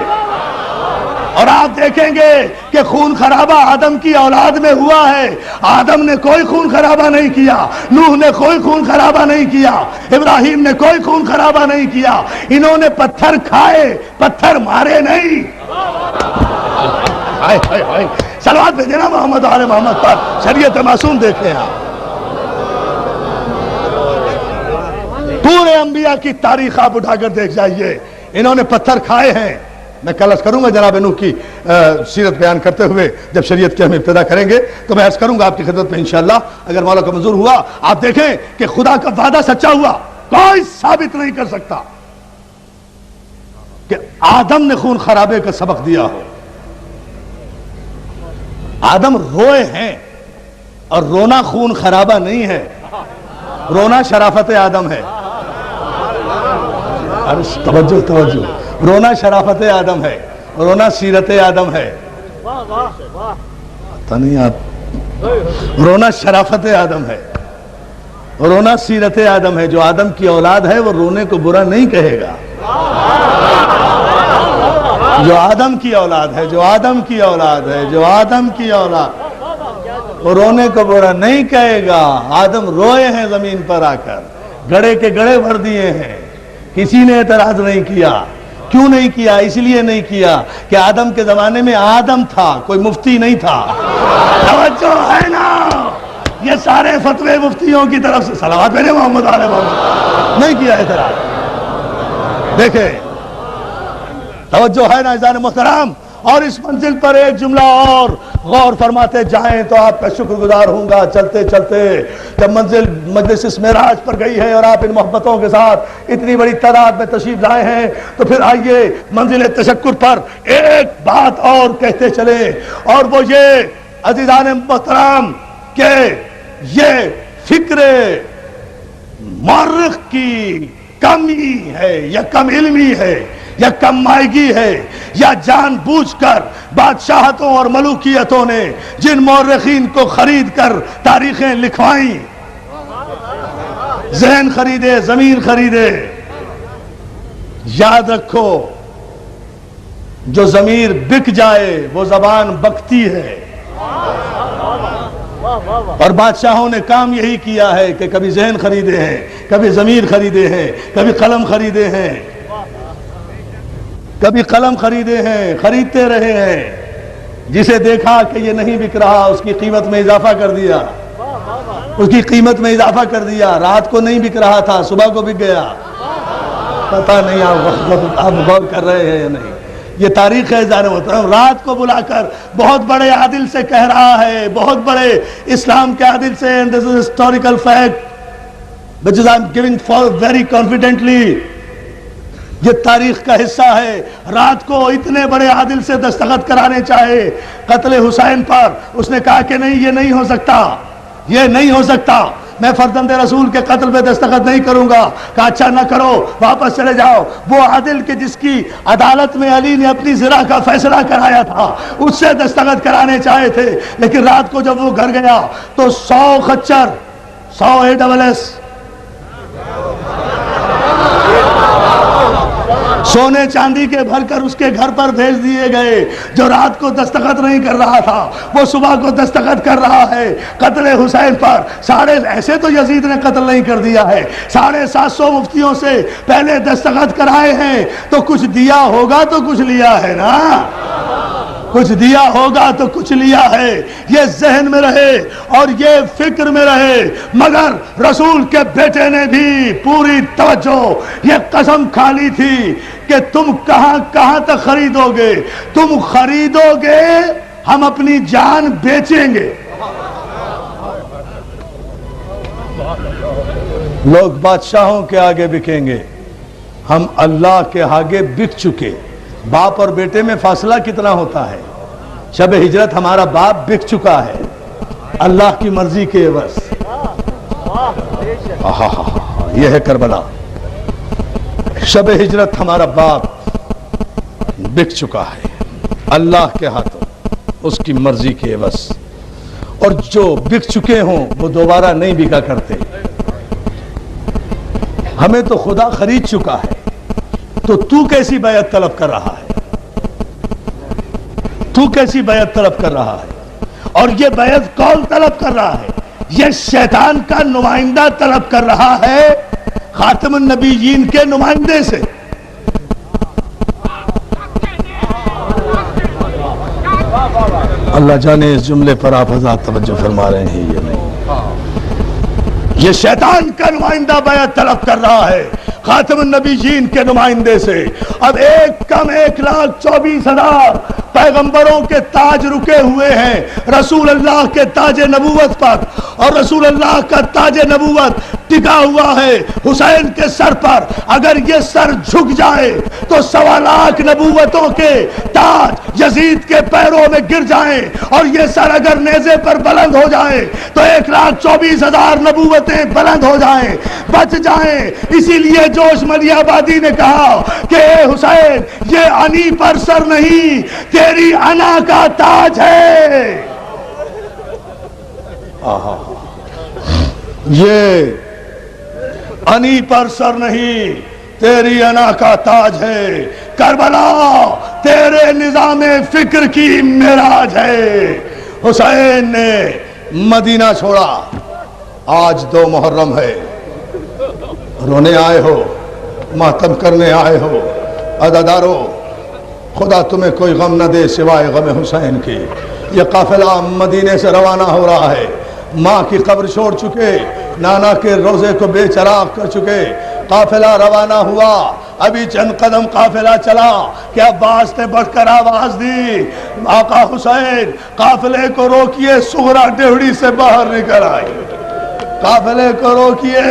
اور آپ دیکھیں گے کہ خون خرابہ آدم کی اولاد میں ہوا ہے، آدم نے کوئی خون خرابہ نہیں کیا، نوح نے کوئی خون خرابہ نہیں کیا، ابراہیم نے کوئی خون خرابہ نہیں کیا، انہوں نے پتھر کھائے، پتھر مارے نہیں۔ صلوات بھیجیں نا محمد آل محمد پر، شریعت معصوم دیکھیں آپ۔ پورے انبیاء کی تاریخ آپ اٹھا کر دیکھ جائیے، انہوں نے پتھر کھائے ہیں۔ میں کل عرض کروں گا جناب نوح کی سیرت بیان کرتے ہوئے، جب شریعت کی ہم ابتدا کریں گے تو میں عرض کروں گا آپ کی خدمت میں انشاءاللہ، اگر مولا کا منظور ہوا۔ آپ دیکھیں کہ خدا کا وعدہ سچا ہوا، کوئی ثابت نہیں کر سکتا کہ آدم نے خون خرابے کا سبق دیا ہو۔ آدم روئے ہیں، اور رونا خون خرابہ نہیں ہے، رونا شرافت آدم ہے۔ توجہ توجہ، رونا شرافت آدم ہے، رونا سیرت آدم ہے، نہیں آپ، رونا شرافت آدم ہے، رونا سیرت آدم ہے۔ جو آدم کی اولاد ہے وہ رونے کو برا نہیں کہے گا۔ جو آدم کی اولاد ہے، جو آدم کی اولاد ہے، جو آدم کی اولاد، وہ رونے کو برا نہیں کہے گا۔ آدم روئے ہیں زمین پر آ کر، گڑے کے گڑے بھر دیے ہیں، کسی نے اعتراض نہیں کیا۔ کیوں نہیں کیا؟ اس لیے نہیں کیا کہ آدم کے زمانے میں آدم تھا، کوئی مفتی نہیں تھا۔ توجہ ہے نا؟ یہ سارے فتوے مفتیوں کی طرف سے، صلوات میرے محمد علیہ محمد، نہیں کیا اعتراض۔ دیکھیں توجہ ہے نا عزیزان محترم؟ اور اس منزل پر ایک جملہ اور غور فرماتے جائیں تو آپ کا شکر گزار ہوں گا۔ چلتے چلتے جب منزل مجلس اس معراج پر گئی ہے اور آپ ان محبتوں کے ساتھ اتنی بڑی تعداد میں تشریف لائے ہیں، تو پھر آئیے منزل تشکر پر ایک بات اور کہتے چلیں، اور وہ یہ عزیزان محترم کہ یہ فکر مورخ کی کمی ہے یا کم علمی ہے یا کم مائگی ہے، یا جان بوجھ کر بادشاہتوں اور ملوکیتوں نے جن مورخین کو خرید کر تاریخیں لکھوائیں، ذہن خریدے، زمین خریدے، یاد رکھو جو ضمیر بک جائے وہ زبان بکتی ہے۔ اور بادشاہوں نے کام یہی کیا ہے کہ کبھی ذہن خریدے ہیں، کبھی ضمیر خریدے ہیں، کبھی قلم خریدے ہیں، کبھی قلم خریدے ہیں، خریدتے رہے ہیں۔ جسے دیکھا کہ یہ نہیں بک رہا اس کی قیمت میں اضافہ کر دیا، اس کی قیمت میں اضافہ کر دیا۔ رات کو نہیں بک رہا تھا، صبح کو بک گیا۔ پتہ نہیں آپ غور کر رہے ہیں یا نہیں؟ یہ تاریخ ہے عزیزان محترم۔ رات کو بلا کر بہت بڑے عادل سے کہہ رہا ہے، بہت بڑے اسلام کے عادل سے، and this is historical fact which is I'm giving for very confidently، یہ تاریخ کا حصہ ہے۔ رات کو اتنے بڑے عادل سے دستخط کرانے چاہے قتل حسین پر، اس نے کہا کہ نہیں، یہ نہیں ہو سکتا، یہ نہیں ہو سکتا، میں فرزند رسول کے قتل پہ دستخط نہیں کروں گا۔ کہا اچھا نہ کرو، واپس چلے جاؤ۔ وہ عادل کے جس کی عدالت میں علی نے اپنی زرہ کا فیصلہ کرایا تھا، اس سے دستخط کرانے چاہے تھے، لیکن رات کو جب وہ گھر گیا تو 100 خچر، 100 ASS سونے چاندی کے بھر کر اس کے گھر پر بھیج دیے گئے۔ جو رات کو دستخط نہیں کر رہا تھا وہ صبح کو دستخط کر رہا ہے قتل حسین پر۔ ایسے تو یزید نے قتل نہیں کر دیا ہے، 750 مفتیوں سے پہلے دستخط کرائے ہیں، تو کچھ دیا ہوگا تو کچھ لیا ہے نا، کچھ دیا ہوگا تو کچھ لیا ہے۔ یہ ذہن میں رہے اور یہ فکر میں رہے۔ مگر رسول کے بیٹے نے بھی پوری توجہ یہ قسم کھا لی تھی کہ تم کہاں کہاں تک خریدو گے، تم خریدو گے ہم اپنی جان بیچیں گے۔ لوگ بادشاہوں کے آگے بکیں گے، ہم اللہ کے آگے بک چکے۔ باپ اور بیٹے میں فاصلہ کتنا ہوتا ہے؟ شب ہجرت ہمارا باپ بک چکا ہے اللہ کی مرضی کے عوض۔ یہ ہے کربلا، شب ہجرت ہمارا باپ بک چکا ہے اللہ کے ہاتھوں، اس کی مرضی کے عوض۔ اور جو بک چکے ہوں وہ دوبارہ نہیں بکا کرتے۔ ہمیں تو خدا خرید چکا ہے، تو کیسی بیعت طلب کر رہا ہے؟ تو کیسی بیعت طلب کر رہا ہے؟ اور یہ بیعت کون طلب کر رہا ہے؟ یہ شیطان کا نمائندہ طلب کر رہا ہے خاتم النبیین کے نمائندے سے۔ اللہ جانے اس جملے پر آپ حضرات توجہ فرما رہے ہیں یا نہیں۔ یہ شیطان کا نمائندہ بیعت طلب کر رہا ہے خاتم النبیین کے نمائندے سے. اب 1,24,000 پیغمبروں کے تاج رکے ہوئے ہیں رسول اللہ کے تاج نبوت پر, اور رسول اللہ کا تاج نبوت ٹکا ہوا ہے حسین کے سر پر. اگر یہ سر جھک جائے تو 1.25 نبوتوں کے تاج یزید کے پیروں میں گر جائیں, اور یہ سر اگر نیزے پر بلند ہو جائے تو 1,24,000 نبوتیں بلند ہو جائیں, بچ جائیں. اسی لیے جوش ملی آبادی نے کہا کہ اے حسین, یہ انی پر سر نہیں, تیری انا کا تاج ہے. یہ انی پر سر نہیں, تیری انا کا تاج ہے. کربلا تیرے نظام فکر کی معراج ہے. حسین نے مدینہ چھوڑا. آج 2 محرم ہے, رونے آئے ہو, ماتم کرنے آئے ہو. عزادارو, خدا تمہیں کوئی غم نہ دے سوائے غم حسین کی. یہ قافلہ مدینے سے روانہ ہو رہا ہے. ماں کی قبر چھوڑ چکے, نانا کے روزے کو بے چراغ کر چکے. قافلہ روانہ ہوا, ابھی چند قدم قافلہ چلا کہ عباس نے بڑھ کر آواز دی, آقا حسین قافلے کو روکیے, صغرا ڈیوڑی سے باہر نکل آئی. قافلے کو روکیے,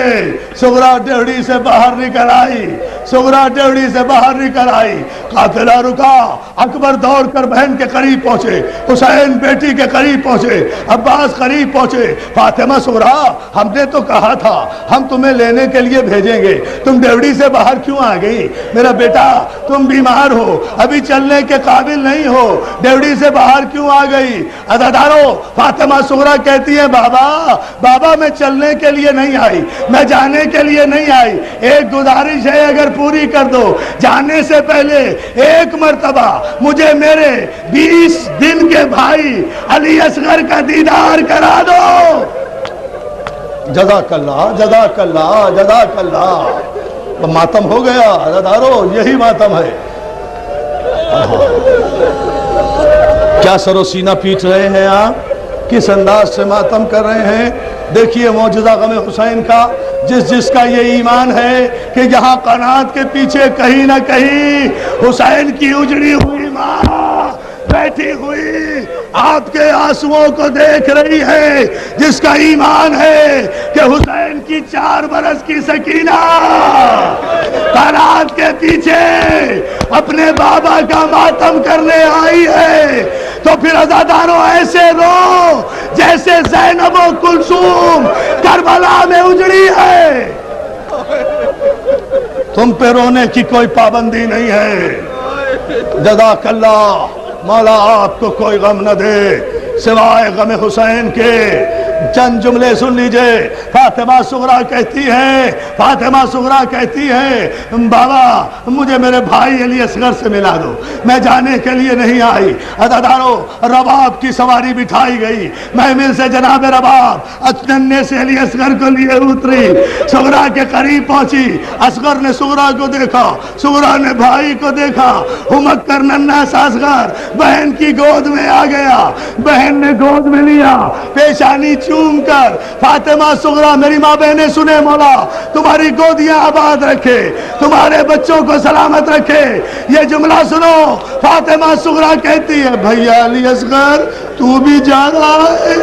صغرا ڈیوڑی سے باہر نکل آئی. صغرا ڈیوڑی سے باہر نکل آئی. قافلہ رکا. اکبر دوڑ کر بہن کے قریب پہنچے, حسین بیٹی کے قریب پہنچے, عباس قریب پہنچے. فاطمہ صغرا, ہم نے تو کہا تھا ہم تمہیں لینے کے لیے بھیجیں گے, تم ڈیوڑی سے باہر کیوں آ گئی؟ میرا بیٹا تم بیمار ہو, ابھی چلنے کے قابل نہیں ہو, ڈیوڑی سے باہر کیوں آ گئی؟ عزادارو, فاطمہ صغرا کہتی ہے بابا میں چلنے کے لیے نہیں آئی, میں جانے کے لیے نہیں آئی. ایک گزارش ہے اگر پوری کر دو, جانے سے پہلے ایک مرتبہ مجھے میرے 20 دن کے بھائی علی اصغر کا دیدار کرا دو. جزاک اللہ, جزاک اللہ, جزاک اللہ. ماتم ہو گیا عزادارو, یہی ماتم ہے. کیا سر و سینہ پیٹ رہے ہیں آپ, کس انداز سے ماتم کر رہے ہیں. دیکھیے معجزہ غم حسین کا, جس کا یہ ایمان ہے کہ یہاں قناعت کے پیچھے کہیں نہ کہیں حسین کی اجڑی ہوئی ماں بیٹھی ہوئی آپ کے آنسوؤں کو دیکھ رہی ہے, جس کا ایمان ہے کہ حسین کی 4 برس کی سکینہ قناعت کے پیچھے اپنے بابا کا ماتم کرنے آئی ہے, تو پھر عزاداروں ایسے رو جیسے زینب و کلثوم کربلا میں اجڑی ہے. تم پہ رونے کی کوئی پابندی نہیں ہے. جزاک اللہ, مولا آپ کو کوئی غم نہ دے سوائے غم حسین کے. چند جملے سن لیجئے. فاطمہ صغرا کہتی ہے بابا مجھے میرے بھائی علی اصغر سے ملا دو, میں جانے کے لیے نہیں آئی. عزادارو, رباب کی سواری بٹھائی گئی, محمل سے جناب رباب ننھے سے علی اصغر کو لیے اتری, صغرا کے قریب پہنچی. اصغر نے صغرا کو دیکھا, صغرا نے بھائی کو دیکھا, ہمک کر ننھا سا اصغر بہن کی گود میں آ گیا. بہن نے گود میں لیا, پیشانی چوم کر فاطمہ صغرا, میری ماں بہنیں سنے, مولا تمہاری گودیاں آباد رکھے, تمہارے بچوں کو سلامت رکھے. یہ جملہ سنو, فاطمہ صغرا کہتی ہے بھیا علی اصغر تو بھی جا رہا ہے.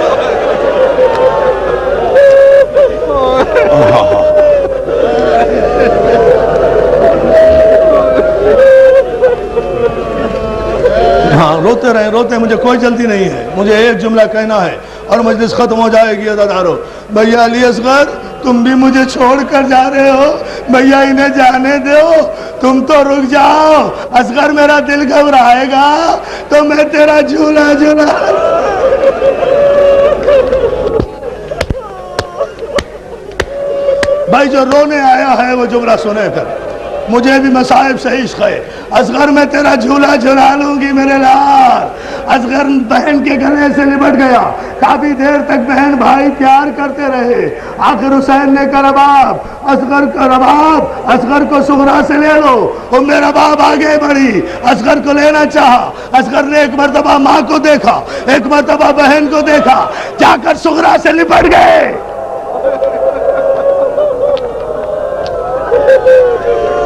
ہاں روتے رہے, روتے, مجھے کوئی جلدی نہیں ہے, مجھے ایک جملہ کہنا ہے اور مجلس ختم ہو جائے گی. عزادارو, بھیا علی اصغر تم بھی مجھے چھوڑ کر جا رہے ہو, بھیا انہیں جانے دو, تم تو رک جاؤ. اصغر میرا دل گھبرائے گا تو میں تیرا جھولا جھولا. بھائی جو رونے آیا ہے وہ جملہ سنے کر, مجھے بھی مصائب سے عشق ہے. اصغر میں تیرا جھولا جھولا لوں گی میرے لال. اصغر بہن کے گلے سے لپٹ گیا. کافی دیر تک بہن بھائی پیار کرتے رہے. آخر حسین نے کہا رباب اصغر کو صغرا سے لے لو. ام رباب آگے بڑھی, اصغر کو لینا چاہا. اصغر نے ایک مرتبہ ماں کو دیکھا, ایک مرتبہ بہن کو دیکھا, جا کر صغرا سے لپٹ گئے.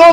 2